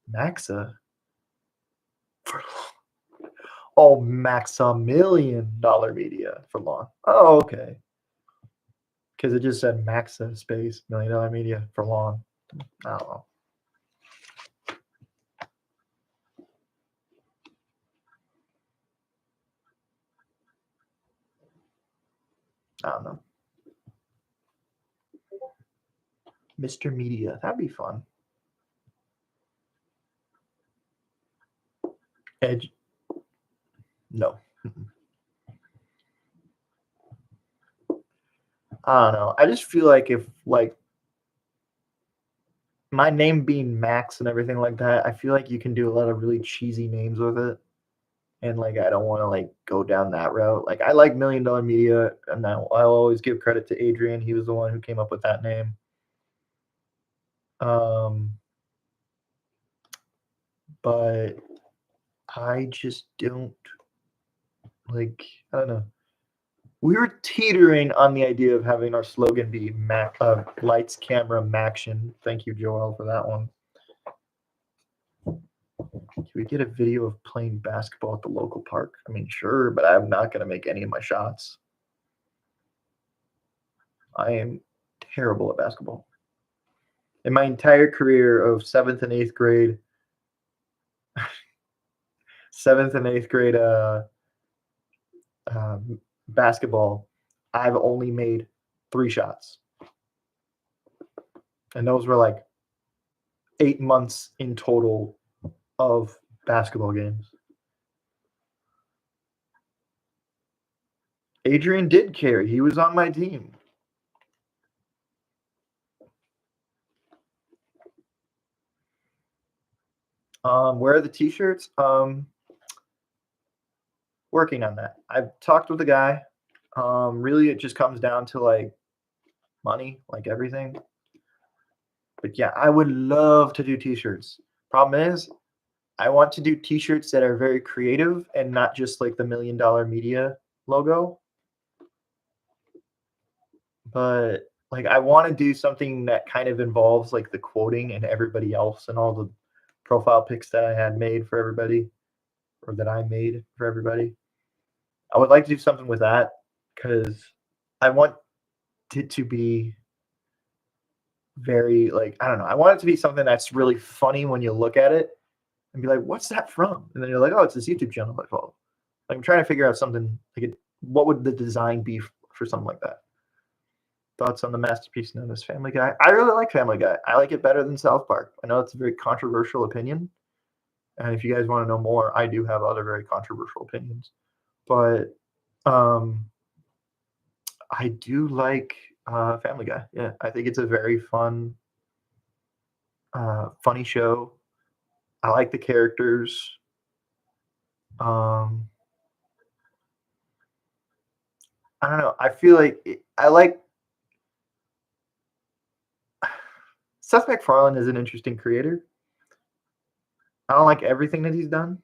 Maxa? Oh, Maxa $1 Million Media for long. Oh, okay. Because it just said Maxa space $1 Million Media for long. I don't know. I don't know. Mr. Media. That'd be fun. Edge. No. I don't know. I just feel like if like my name being Max and everything like that, I feel like you can do a lot of really cheesy names with it. And like I don't want to like go down that route. Like I like $1 Million Media, and I'll always give credit to Adrian. He was the one who came up with that name. But I just don't like. I don't know. We were teetering on the idea of having our slogan be Mac lights, camera, Maction. Thank you, Joel, for that one. Can we get a video of playing basketball at the local park? I mean, sure, but I'm not going to make any of my shots. I am terrible at basketball. In my entire career of 7th and 8th grade, 7th and 8th grade basketball, I've only made 3 shots. And those were like 8 months in total of basketball games. Adrian did carry. He was on my team. Where are the t-shirts? Working on that. I've talked with the guy. Really, it just comes down to like money, like everything. But yeah, I would love to do t-shirts. Problem is, I want to do t-shirts that are very creative and not just like the $1 Million Media logo. But like I want to do something that kind of involves like the quoting and everybody else and all the profile pics that I had made for everybody, or that I made for everybody. I would like to do something with that because I want it to be very like, I don't know. I want it to be something that's really funny when you look at it and be like, "What's that from?" And then you're like, "Oh, it's this YouTube channel I follow." Like, I'm trying to figure out something like what would the design be for something like that? Thoughts on the masterpiece known as Family Guy? I really like Family Guy. I like it better than South Park. I know it's a very controversial opinion, and if you guys want to know more, I do have other very controversial opinions. But I do like Family Guy. Yeah, I think it's a very funny show. I like the characters. Um, I don't know. I feel like I like Seth MacFarlane is an interesting creator. I don't like everything that he's done,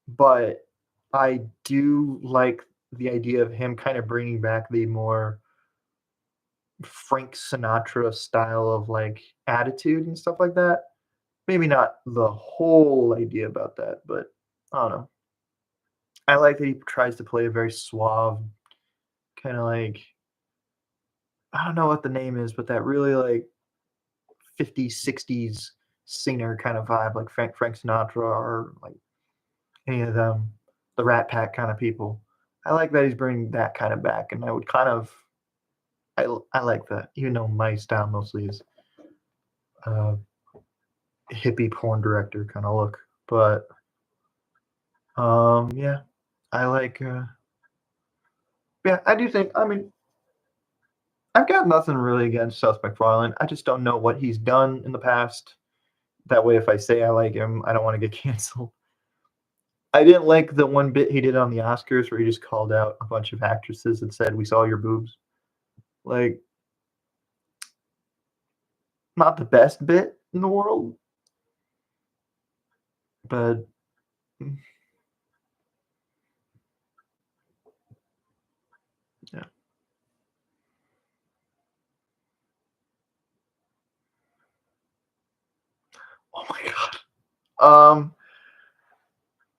but I do like the idea of him kind of bringing back the more Frank Sinatra style of like attitude and stuff like that. Maybe not the whole idea about that, but I don't know. I like that he tries to play a very suave, kind of like I don't know what the name is, but that really like 50s, 60s singer kind of vibe, like Frank Sinatra or like any of them, the Rat Pack kind of people. I like that he's bringing that kind of back, and I would kind of I like that, even though my style mostly is uh, hippie porn director kind of look. But yeah, I like. Yeah, I do think. I mean, I've got nothing really against Seth MacFarlane. I just don't know what he's done in the past. That way, if I say I like him, I don't want to get canceled. I didn't like the one bit he did on the Oscars where he just called out a bunch of actresses and said, "We saw your boobs." Like, not the best bit in the world, but yeah. Oh my god.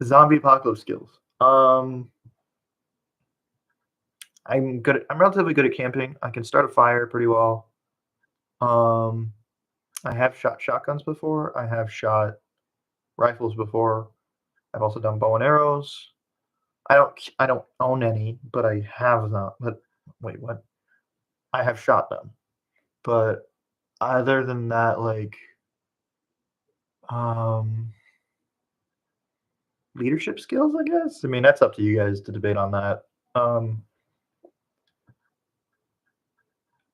Zombie apocalypse skills. I'm relatively good at camping. I can start a fire pretty well. Um, I have shot shotguns before. I have shot rifles before. I've also done bow and arrows. I don't own any, but I have them. But wait, what? I have shot them. But other than that, like um leadership skills, I guess. I mean, that's up to you guys to debate on that. Um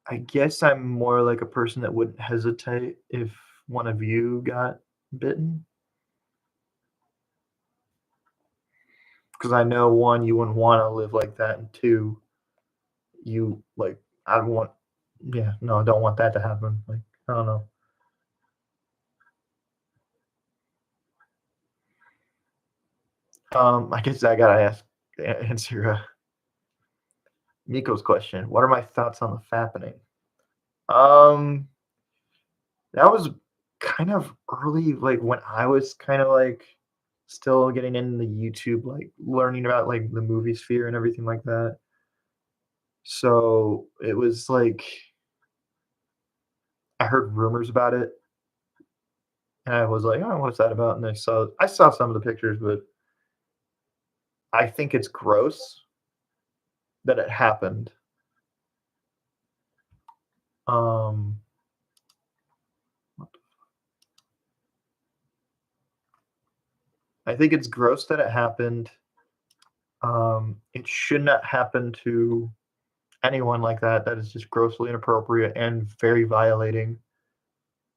I guess I'm more like a person that wouldn't hesitate if one of you got bitten. Because I know one, you wouldn't want to live like that, and two, you like I don't want. Yeah, no, I don't want that to happen. Like I don't know. I guess I gotta answer Nico's question. What are my thoughts on the fappening? Um, that was kind of early, like when I was kind of like still getting into YouTube, like learning about like the movie sphere and everything like that. So it was like I heard rumors about it, and I was like, "Oh, what's that about?" And I saw some of the pictures, but I think it's gross that it happened. Um, I think it's gross that it happened. It should not happen to anyone like that. That is just grossly inappropriate and very violating.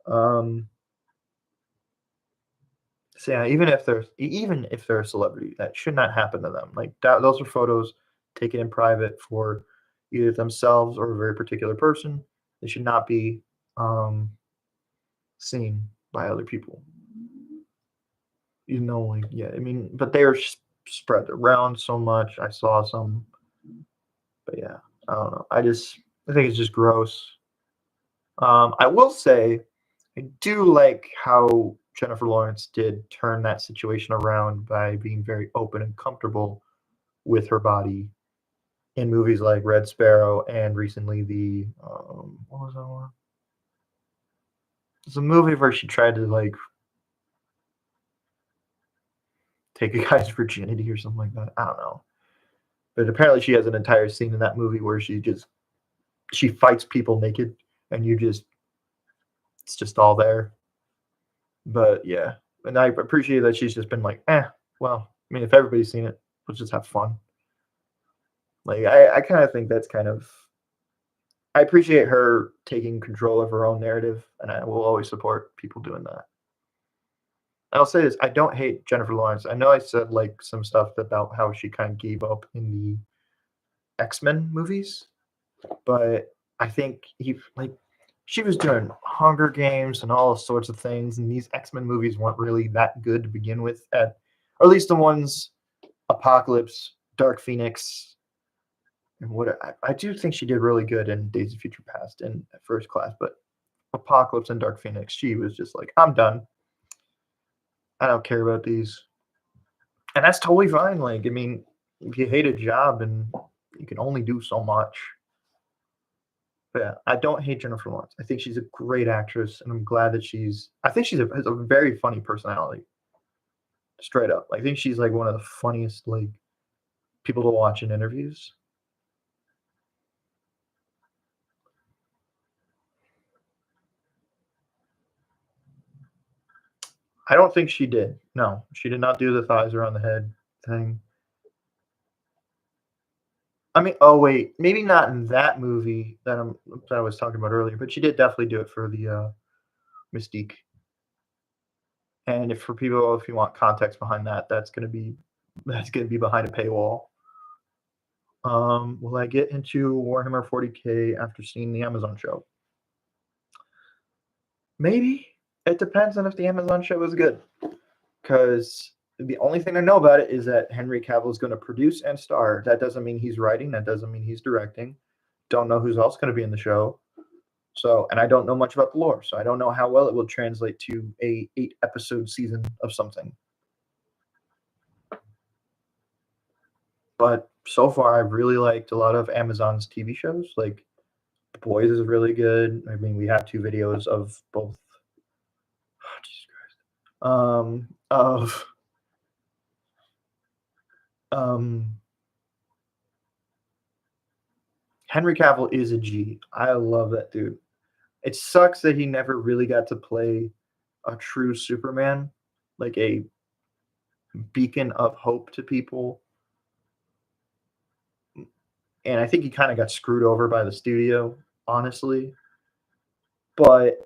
Um, so yeah, even if they're a celebrity, that should not happen to them. Like that, those are photos taken in private for either themselves or a very particular person. They should not be um, seen by other people. You know, like yeah, I mean, but they're spread around so much. I saw some, but yeah, I don't know. I think it's just gross. I will say, I do like how Jennifer Lawrence did turn that situation around by being very open and comfortable with her body in movies like Red Sparrow and recently the what was that one? It's a movie where she tried to like take a guy's virginity or something like that. I don't know, but apparently she has an entire scene in that movie where she fights people naked and it's just all there. But yeah, and I appreciate that she's just been like, well. mean, if everybody's seen it, let's just have fun. Like I kind of think that's kind of I appreciate her taking control of her own narrative, and I will always support people doing that. I'll say this: I don't hate Jennifer Lawrence. I know I said like some stuff about how she kind of gave up in the X-Men movies, but I think she was doing Hunger Games and all sorts of things, and these X-Men movies weren't really that good to begin with, or at least the ones Apocalypse, Dark Phoenix, and what I do think she did really good in Days of Future Past and First Class, but Apocalypse and Dark Phoenix, she was just like, I'm done. I don't care about these. And that's totally fine. Like, I mean, if you hate a job and you can only do so much. But yeah, I don't hate Jennifer Lawrence. I think she's a great actress, and I'm glad that I think has a very funny personality. Straight up. I think she's like one of the funniest like people to watch in interviews. I don't think she did. No, she did not do the thighs around the head thing. I mean, oh wait, maybe not in that movie that I was talking about earlier, but she did definitely do it for the Mystique. And if for people, if you want context behind that, that's gonna be behind a paywall. Will I get into Warhammer 40K after seeing the Amazon show? Maybe. It depends on if the Amazon show is good. Because the only thing I know about it is that Henry Cavill is going to produce and star. That doesn't mean he's writing. That doesn't mean he's directing. Don't know who's else going to be in the show. So, and I don't know much about the lore, so I don't know how well it will translate to a 8-episode season of something. But so far, I've really liked a lot of Amazon's TV shows. Like, The Boys is really good. I mean, we have 2 videos of both. Oh, Jesus Christ. Of Henry Cavill is a G. I love that dude. It sucks that he never really got to play a true Superman, like a beacon of hope to people. And I think he kind of got screwed over by the studio, honestly. But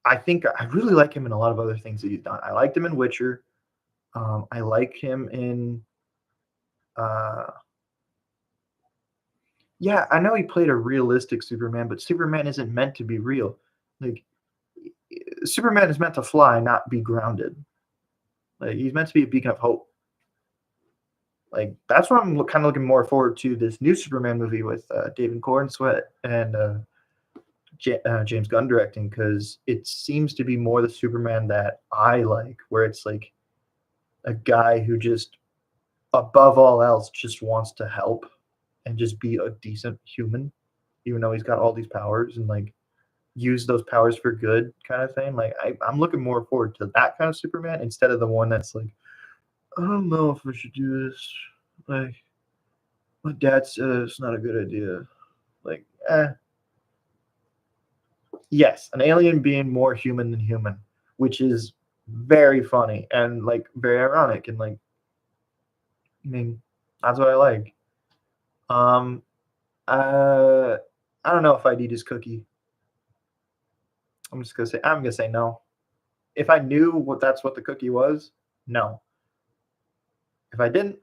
I think I really like him in a lot of other things that he's done. I liked him in Witcher. I like him in. Uh, yeah, I know he played a realistic Superman, but Superman isn't meant to be real. Like Superman is meant to fly, not be grounded. Like he's meant to be a beacon of hope. Like that's what I'm kind of looking more forward to this new Superman movie with David Cornsweet and James Gunn directing because it seems to be more the Superman that I like, where it's like a guy who just above all else just wants to help and just be a decent human, even though he's got all these powers and like use those powers for good kind of thing. Like I'm looking more forward to that kind of Superman instead of the one that's like, I don't know if we should do this. Like my dad said it's not a good idea. Like, yes, an alien being more human than human, which is very funny and like very ironic and like I mean, that's what I like. Um I don't know if I'd eat his cookie. I'm gonna say no. If I knew that's what the cookie was, no. If I didn't,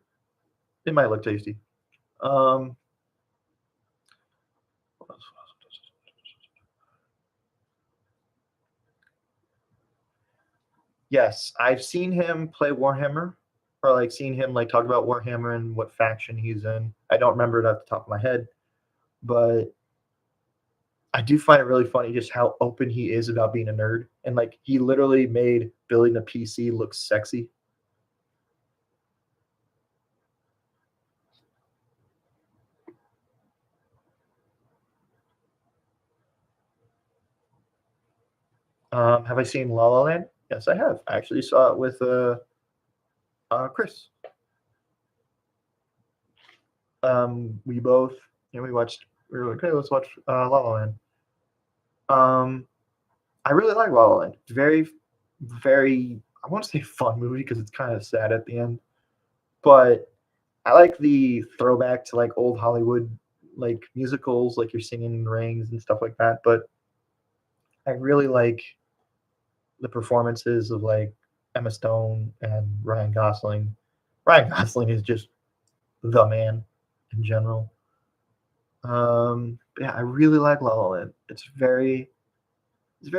it might look tasty. Um Yes, I've seen him play Warhammer, or like seen him like talk about Warhammer and what faction he's in. I don't remember it at the top of my head, but I do find it really funny just how open he is about being a nerd. And like he literally made building a PC look sexy. Have I seen La La Land? Yes, I have. I actually saw it with Chris. We both, we watched. We were like, okay, let's watch La La Land. I really like La La Land. Very, very. I want to say fun movie because it's kind of sad at the end. but I like the throwback to like old Hollywood like musicals, like You're Singing in the Rings and stuff like that. But I really like the performances of like Emma Stone and Ryan Gosling. Ryan Gosling is just the man in general. Yeah, I really like La La Land. It's a very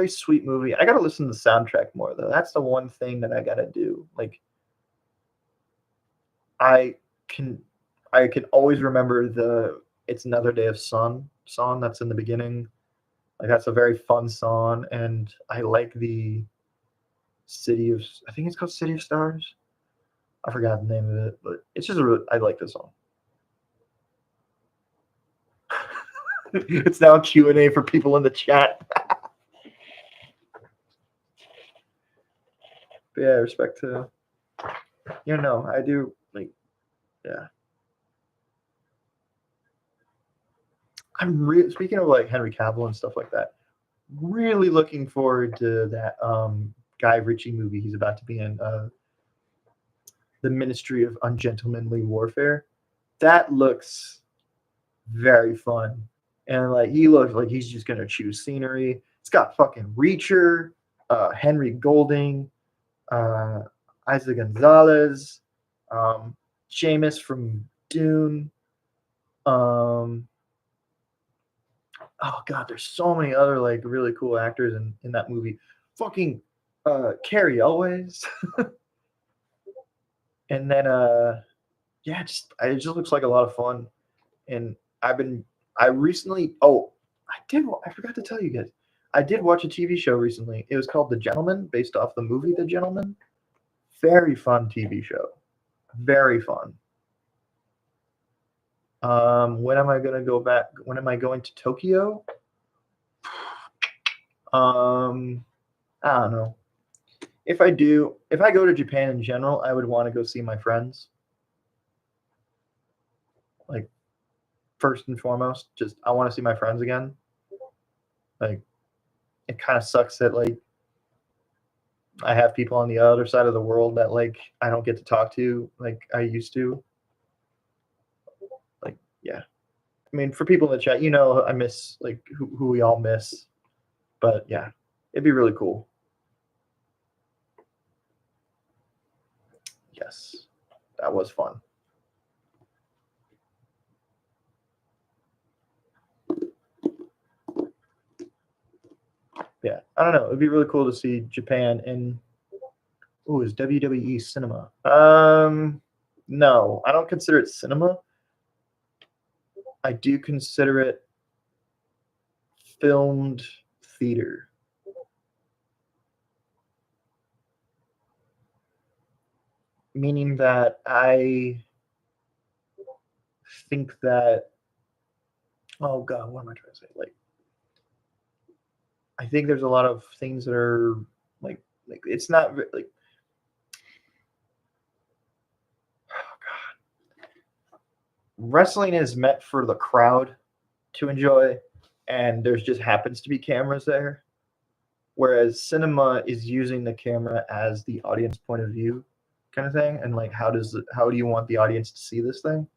sweet movie. I gotta listen to the soundtrack more though. That's the one thing that I gotta do. Like I can I can always remember the "It's Another Day of Sun" song that's in the beginning. Like that's a very fun song, and I like the City of I think it's called City of Stars. I forgot the name of it, but it's just a really, I like this song. It's now Q&A for people in the chat. But yeah, respect to I do like yeah. Speaking of like Henry Cavill and stuff like that. Really looking forward to that Guy Ritchie movie he's about to be in, The Ministry of Ungentlemanly Warfare. That looks very fun. And like he looks like he's just gonna choose scenery. It's got fucking Reacher, Henry Golding, uh, Isaac Gonzalez, Seamus from Dune. Um, oh god, there's so many other like really cool actors in that movie. Fucking Carrie Elways. And then yeah, it just looks like a lot of fun. And I recently I forgot to tell you guys. I did watch a TV show recently. It was called The Gentleman, based off the movie The Gentleman. Very fun TV show. Very fun. When am I gonna go back? When am I going to Tokyo? I don't know. If I go to Japan in general, I would want to go see my friends. Like first and foremost, just I want to see my friends again. Like it kind of sucks that like I have people on the other side of the world that like I don't get to talk to like I used to. Like yeah. I mean, for people in the chat, I miss like who we all miss. But yeah, it'd be really cool. Yes, that was fun. Yeah, I don't know. It'd be really cool to see Japan in. Ooh, is WWE cinema? No, I don't consider it cinema. I do consider it filmed theater. Meaning that I think that oh god, what am I trying to say? Like I think there's a lot of things that are like it's not like oh god. Wrestling is meant for the crowd to enjoy, and there's just happens to be cameras there. Whereas cinema is using the camera as the audience point of view kind of thing, and like how do you want the audience to see this thing?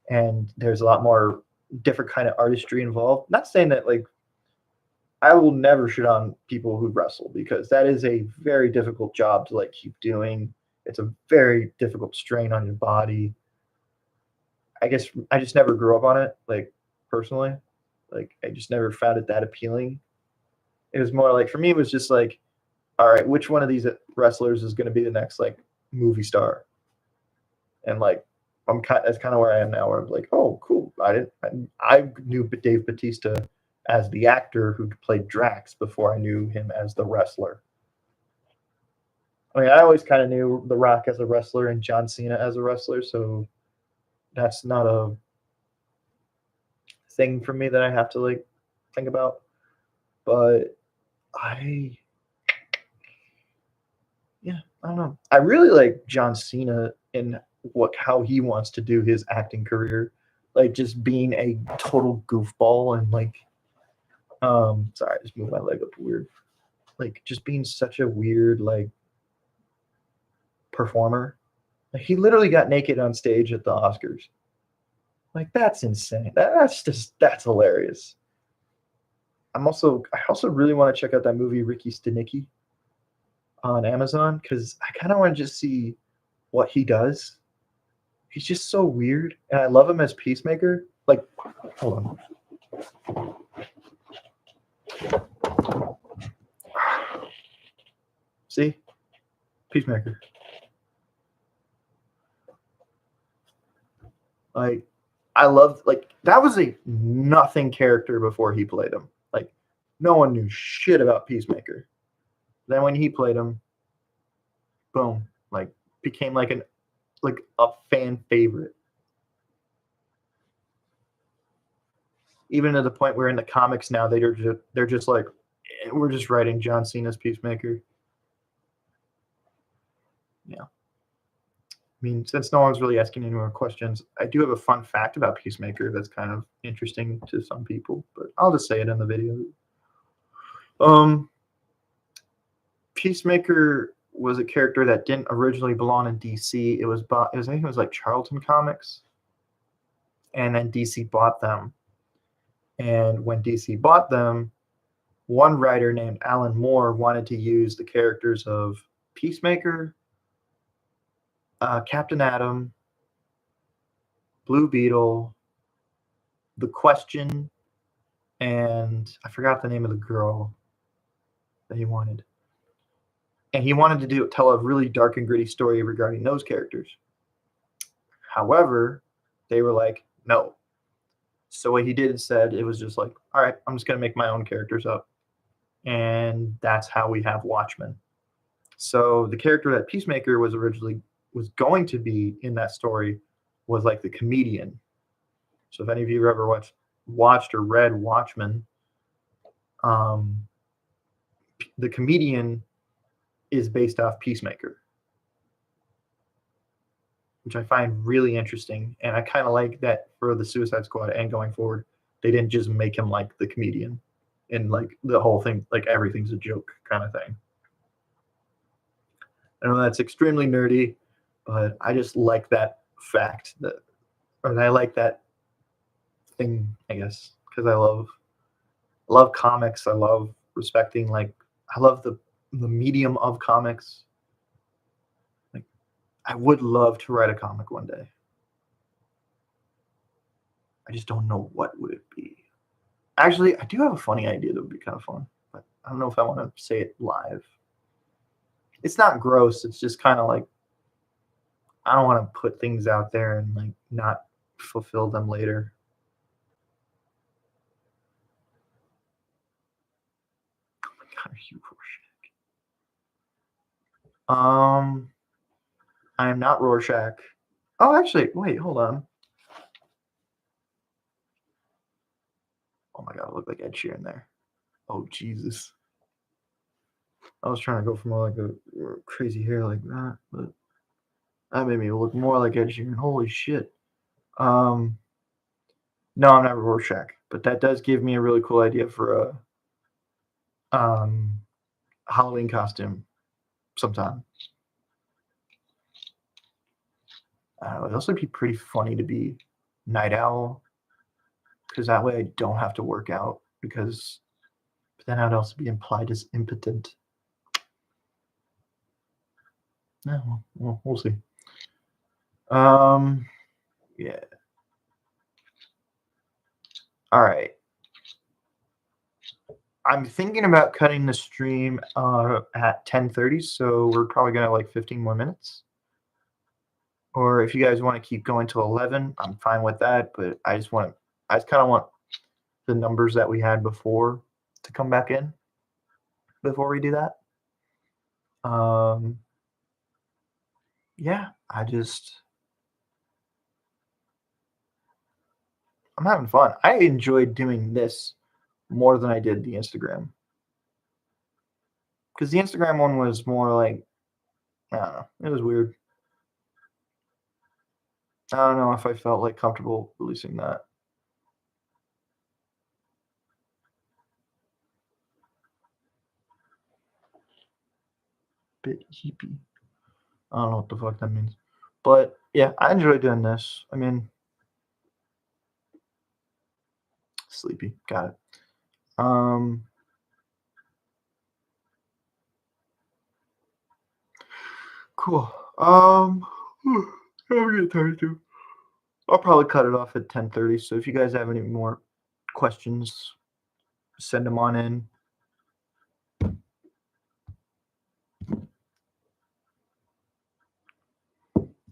And there's a lot more different kind of artistry involved. Not saying that like I will never shit on people who wrestle because that is a very difficult job to like keep doing. It's a very difficult strain on your body. I guess I just never grew up on it, like personally. Like I just never found it that appealing. It was more like for me, it was just like, all right, which one of these wrestlers is going to be the next like movie star? And like that's kind of where I am now. Where I'm like, oh, cool. I knew Dave Batista as the actor who played Drax before I knew him as the wrestler. I mean, I always kind of knew The Rock as a wrestler and John Cena as a wrestler, so that's not a thing for me that I have to like think about. But I don't know. I really like John Cena in how he wants to do his acting career, like just being a total goofball and like, sorry, I just moved my leg up weird, like just being such a weird like performer, Like, he literally got naked on stage at the Oscars. Like, that's insane. That's hilarious. I also really want to check out that movie Ricky Stenicki on Amazon because I kind of want to just see what he does. He's just so weird, and I love him as Peacemaker. Like, hold on. See? Peacemaker. Like, I love, like, that was a nothing character before he played him. Like, no one knew shit about Peacemaker. Then when he played him, boom, like, became like a fan favorite. Even to the point where in the comics now they're just like, we're just writing John Cena's Peacemaker. Yeah. I mean, since no one's really asking any more questions, I do have a fun fact about Peacemaker that's kind of interesting to some people, but I'll just say it in the video. Peacemaker was a character that didn't originally belong in DC. I think it was like Charlton Comics, and then DC bought them. And when DC bought them, one writer named Alan Moore wanted to use the characters of Peacemaker, Captain Atom, Blue Beetle, The Question, and I forgot the name of the girl that he wanted. And he wanted to tell a really dark and gritty story regarding those characters. However, they were like, no. So what he did instead, it was just like, all right, I'm just going to make my own characters up. And that's how we have Watchmen. So the character that Peacemaker was going to be in that story was like the comedian. So if any of you have ever watched or read Watchmen, the comedian is based off Peacemaker, which I find really interesting. And I kind of like that for the Suicide Squad and going forward, they didn't just make him like the comedian and like the whole thing, like everything's a joke kind of thing. I know that's extremely nerdy, but I just like that fact I like that thing, I guess, because I love comics. I love respecting, like, I love the medium of comics. Like, I would love to write a comic one day. I just don't know what would it be. Actually, I do have a funny idea that would be kind of fun, but I don't know if I want to say it live. It's not gross. It's just kind of like, I don't want to put things out there and like not fulfill them later. Oh my God, are you Rorschach? I am not Rorschach. Oh, actually, wait, hold on. Oh my God, I look like Ed Sheeran there. Oh Jesus. I was trying to go for more like a crazy hair like that, but that made me look more like Ed Sheeran. Holy shit. No, I'm not Rorschach, but that does give me a really cool idea for a Halloween costume sometime. It'd also be pretty funny to be Night Owl, because that way I don't have to work out, because then I'd also be implied as impotent. No, well, we'll see. Yeah. All right. I'm thinking about cutting the stream at 10:30, so we're probably gonna have like 15 more minutes. Or if you guys want to keep going till 11, I'm fine with that. But I just kind of want the numbers that we had before to come back in before we do that. Yeah, I'm having fun. I enjoyed doing this more than I did the Instagram, because the Instagram one was more like, I don't know, it was weird. I don't know if I felt like comfortable releasing that. Bit heapy. I don't know what the fuck that means. But yeah, I enjoy doing this. I mean, sleepy. Got it. Cool. I'm getting tired too. I'll probably cut it off at 10:30. So if you guys have any more questions, send them on in.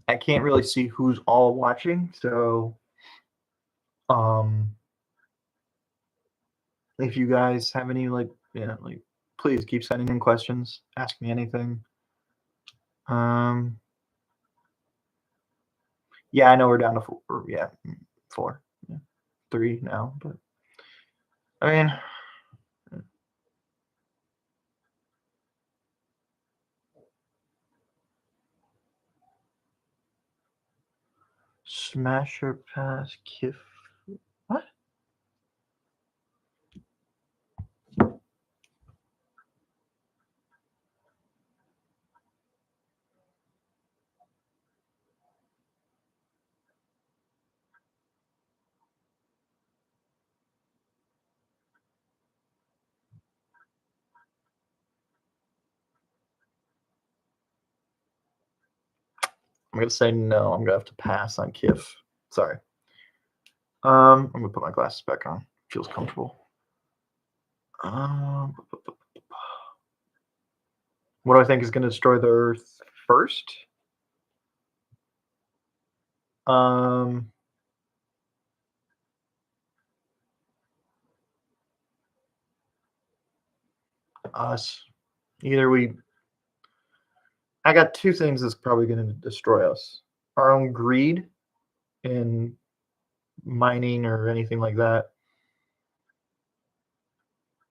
I can't really see who's all watching, so if you guys have any like please keep sending in questions. Ask me anything. Yeah, I know we're down to 4. Yeah, 4. Yeah, 3 now, but I mean, Smasher Pass Kif. What? I'm gonna say no. I'm gonna have to pass on Kif. Sorry. I'm gonna put my glasses back on. Feels comfortable. What do I think is gonna destroy the Earth first? Us. I got 2 things that's probably gonna destroy us. Our own greed in mining or anything like that.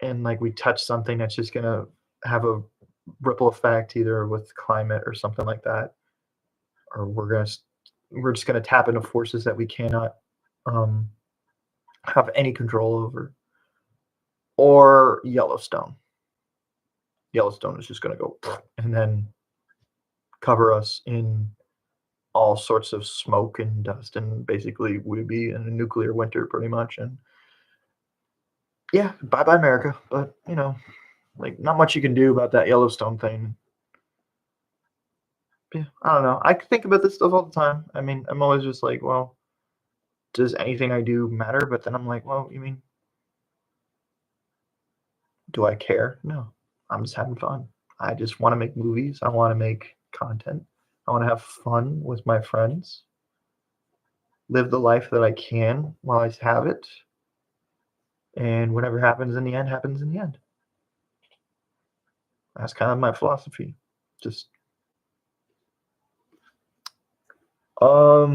And like we touch something that's just gonna have a ripple effect either with climate or something like that. Or we're just gonna tap into forces that we cannot um, have any control over. Or Yellowstone. Yellowstone is just gonna go and then cover us in all sorts of smoke and dust, and basically we'd be in a nuclear winter pretty much. And yeah, bye bye America. But like not much you can do about that Yellowstone thing. Yeah, I don't know. I think about this stuff all the time. I mean, I'm always just like, well, does anything I do matter? But then I'm like, well, you mean, do I care? No, I'm just having fun. I just want to make movies. I want to make content. I want to have fun with my friends. Live the life that I can while I have it. And whatever happens in the end happens in the end. That's kind of my philosophy. Just what's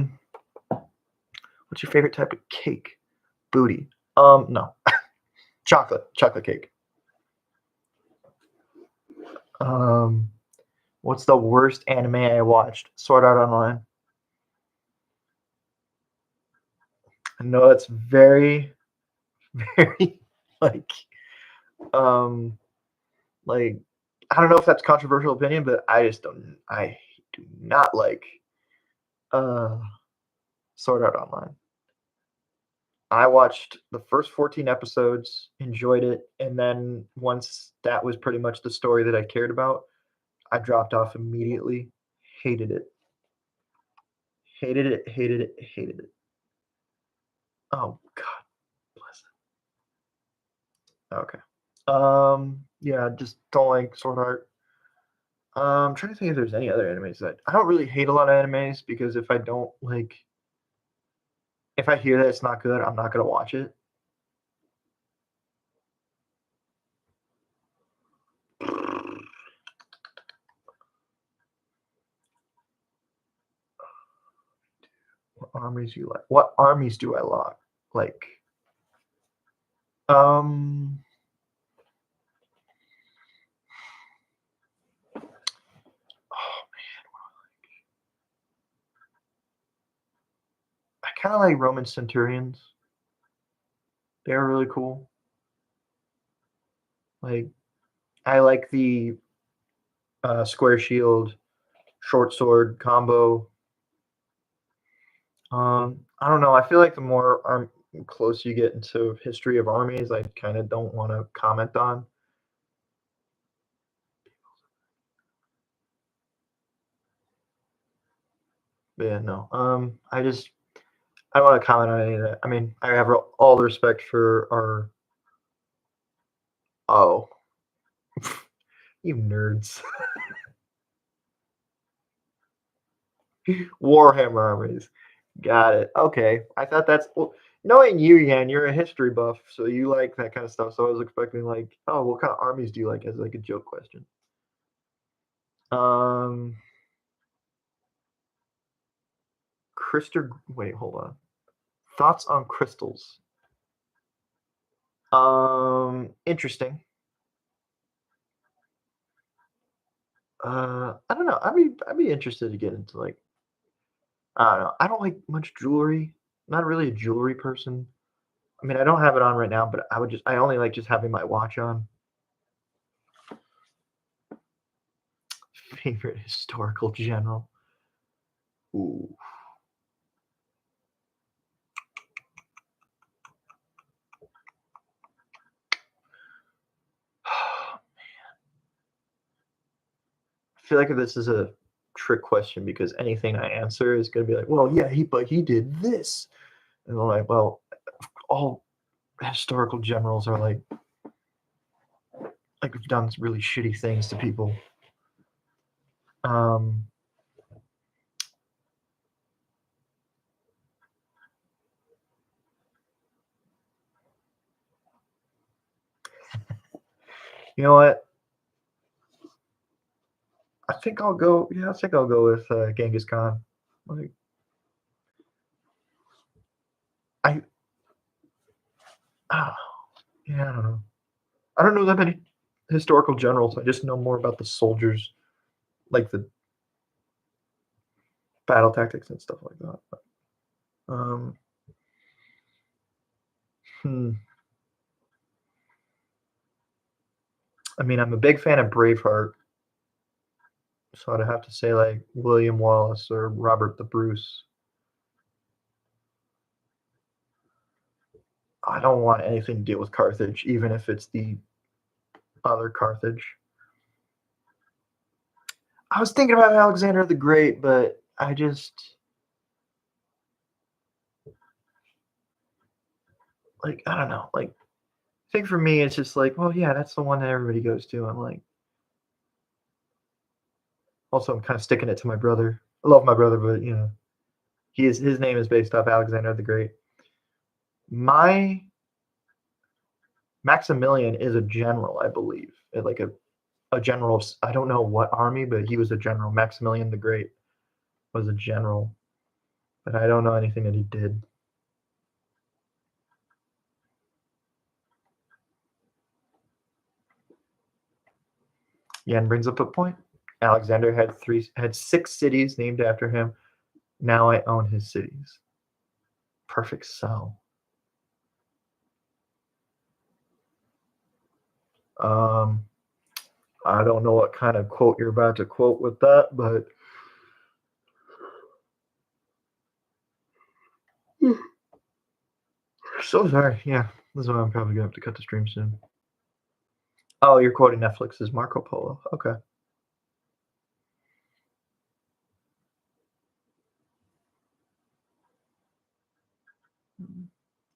your favorite type of cake? Booty. No. Chocolate cake. What's the worst anime I watched? Sword Art Online. I know that's very, very like like I don't know if that's controversial opinion, but I do not like uh Sword Art Online. I watched the first 14 episodes, enjoyed it, and then once that was pretty much the story that I cared about, I dropped off immediately. Hated it. Hated it, hated it, hated it. Oh God bless it. Okay. Yeah, just don't like Sword Art. I'm trying to think if there's any other animes that I don't really hate a lot of animes because if I don't like if I hear that it's not good, I'm not gonna watch it. What armies do you like? What armies do I like? Um oh man, I kinda like Roman Centurions. They're really cool. Like I like the square shield, short sword combo. I don't know. I feel like the more close you get into history of armies, I kind of don't want to comment on. But yeah, no. I don't want to comment on any of that. I mean, I have all the respect for our. Oh, you nerds. Warhammer armies. Got it. Okay. I thought that's well, knowing you, Yan, you're a history buff, so you like that kind of stuff. So I was expecting like, oh, what kind of armies do you like as like a joke question. Um wait, hold on. Thoughts on crystals. Interesting. I don't know. I'd be interested to get into like I don't know. I don't like much jewelry. Not really a jewelry person. I mean, I don't have it on right now, but I only like just having my watch on. Favorite historical general. Ooh. I feel like if this is a trick question because anything I answer is gonna be like, well, yeah, but he did this. And I'm like, well, all historical generals are like we've done really shitty things to people. Um you know what? I think I'll go with Genghis Khan. Like I oh, yeah, I don't know. I don't know that many historical generals. I just know more about the soldiers, like the battle tactics and stuff like that. Um, hmm. I mean, I'm a big fan of Braveheart, so I'd have to say like William Wallace or Robert the Bruce. I don't want anything to deal with Carthage, even if it's the other Carthage. I was thinking about Alexander the Great, but I just like I don't know. Like I think for me, it's just like, well, yeah, that's the one that everybody goes to. I'm like, also I'm kind of sticking it to my brother. I love my brother, but his name is based off Alexander the Great. My Maximilian is a general, I believe, like a general. I don't know what army, but he was a general. Maximilian the Great was a general, but I don't know anything that he did. Yan brings up a point. Alexander had 6 cities named after him. Now I own his cities. Perfect sell. Um, I don't know what kind of quote you're about to quote with that, but so sorry. Yeah, this is why I'm probably gonna have to cut the stream soon. Oh, you're quoting Netflix's Marco Polo. Okay.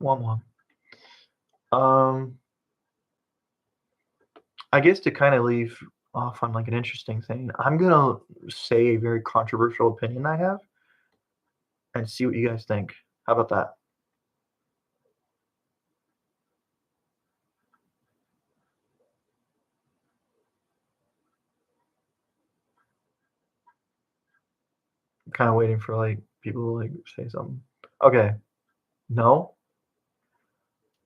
1-1. Um, I guess to kind of leave off on like an interesting thing, I'm gonna say a very controversial opinion I have and see what you guys think. How about that? I'm kind of waiting for like people to like say something. Okay. No,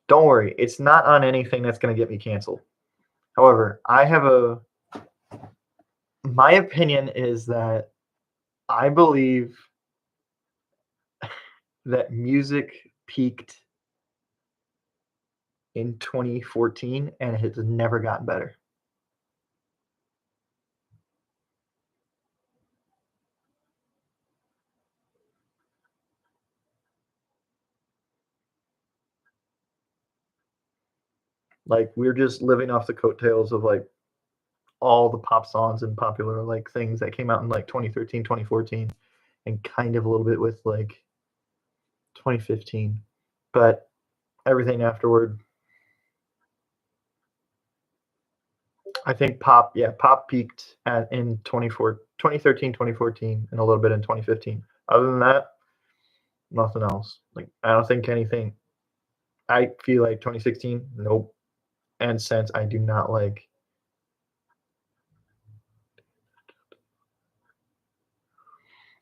don't worry. It's not on anything that's gonna get me canceled. However, my opinion is that I believe that music peaked in 2014 and it has never gotten better. Like we're just living off the coattails of like all the pop songs and popular like things that came out in like 2013, 2014, and kind of a little bit with like 2015. But everything afterward, I think pop, yeah, pop peaked in 2013, 2014, and a little bit in 2015. Other than that, nothing else. Like I don't think anything. I feel like 2016, nope. And since I do not like.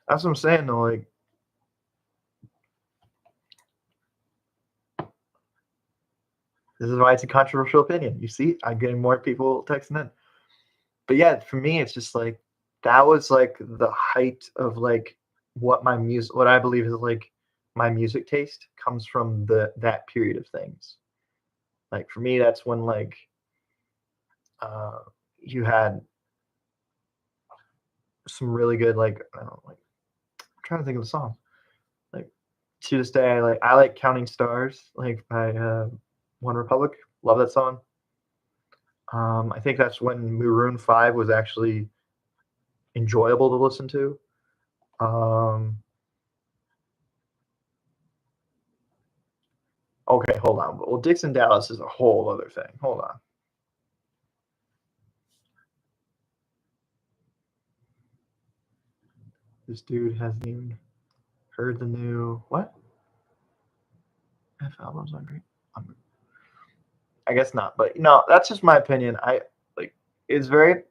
That's what I'm saying though. Like this is why it's a controversial opinion. You see, I'm getting more people texting in. But yeah, for me, it's just like that was like the height of like what I believe is like my music taste comes from that period of things. Like for me, that's when like uh, you had some really good like I don't know, like I'm trying to think of the song. Like to this day, I like Counting Stars like by One Republic. Love that song. I think that's when Maroon 5 was actually enjoyable to listen to. Um, okay, hold on. Well, Dixon Dallas is a whole other thing. Hold on. This dude hasn't even heard the new what? F albums on great. I guess not, but no, that's just my opinion. I like it's very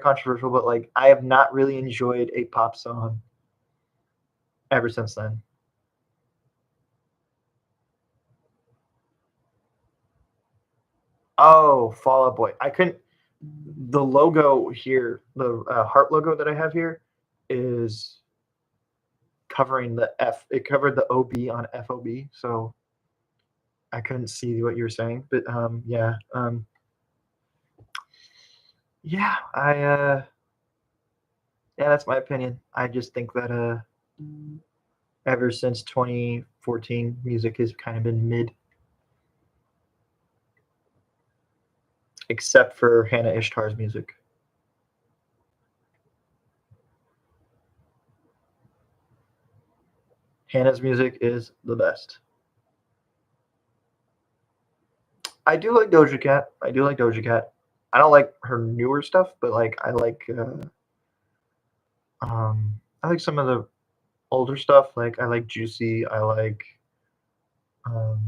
controversial, but like I have not really enjoyed a pop song ever since then. Oh, Fall Out Boy. I couldn't. The logo here, the heart logo that I have here, is covering the F. It covered the OB on FOB, so I couldn't see what you were saying. But yeah, yeah, that's my opinion. I just think that ever since 2014, music has kind of been mid, except for Hannah Ishtar's music. Hannah's music is the best. I do like Doja Cat. I do like Doja Cat. I don't like her newer stuff, but like I like some of the older stuff. Like I like Juicy. I like um,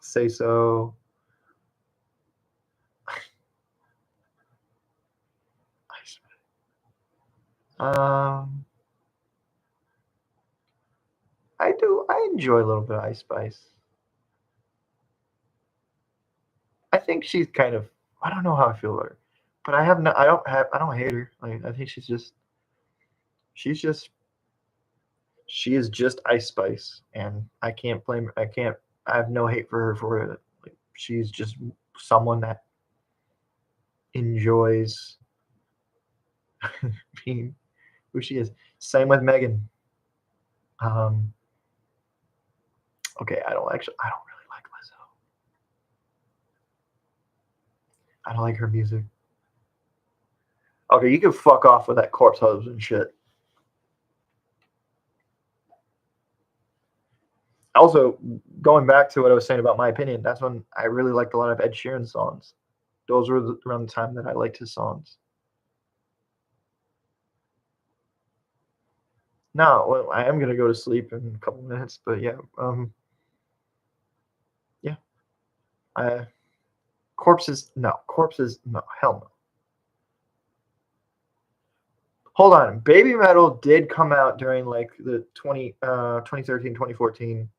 Say So. Um, I do. I enjoy a little bit of Ice Spice. I think she's kind of. I don't know how I feel about her, but I have no. I don't have. I don't hate her. Like I think she's just. She's just. She is just Ice Spice, and I can't blame. I can't. I have no hate for her for it. Like she's just someone that enjoys being who she is. Same with Megan. Um. Okay, I don't actually. I don't really like Lizzo. I don't like her music. Okay, you can fuck off with that corpse husband shit. Also, going back to what I was saying about my opinion, that's when I really liked a lot of Ed Sheeran songs. Those were around the time that I liked his songs. No, well, I am gonna go to sleep in a couple minutes, but yeah, yeah. I corpses, no, hell no. Hold on, Baby Metal did come out during like the 2013, 2014,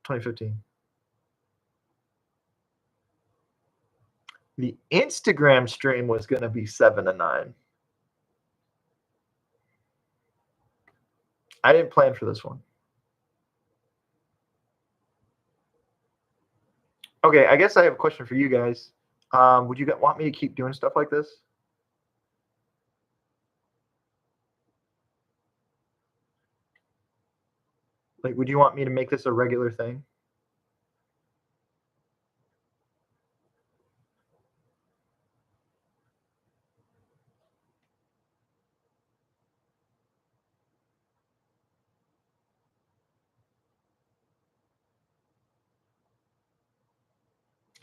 2015. The Instagram stream was gonna be 7 to 9. I didn't plan for this one. Okay, I guess I have a question for you guys. Would you want me to keep doing stuff like this? Like, would you want me to make this a regular thing?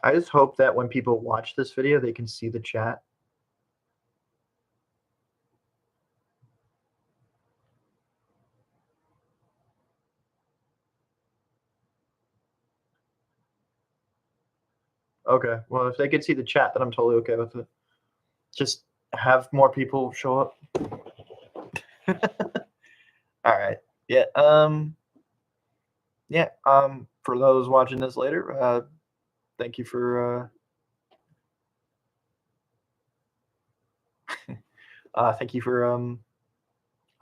I just hope that when people watch this video, they can see the chat. Okay, well, if they could see the chat, then I'm totally okay with it. Just have more people show up. All right. Yeah. Yeah. For those watching this later, thank you for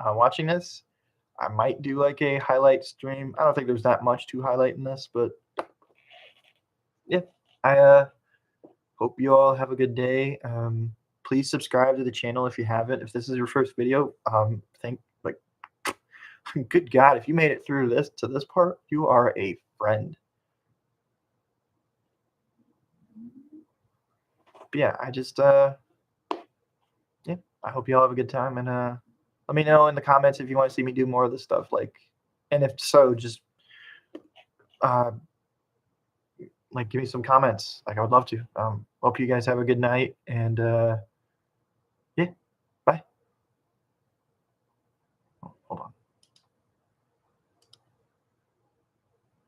watching this. I might do like a highlight stream. I don't think there's that much to highlight in this, but yeah. I hope you all have a good day. Please subscribe to the channel if you haven't. If this is your first video, good God, if you made it through to this part, you are a friend. But yeah, yeah, I hope you all have a good time, and let me know in the comments if you want to see me do more of this stuff. And if so, just give me some comments. I would love to. Hope you guys have a good night, and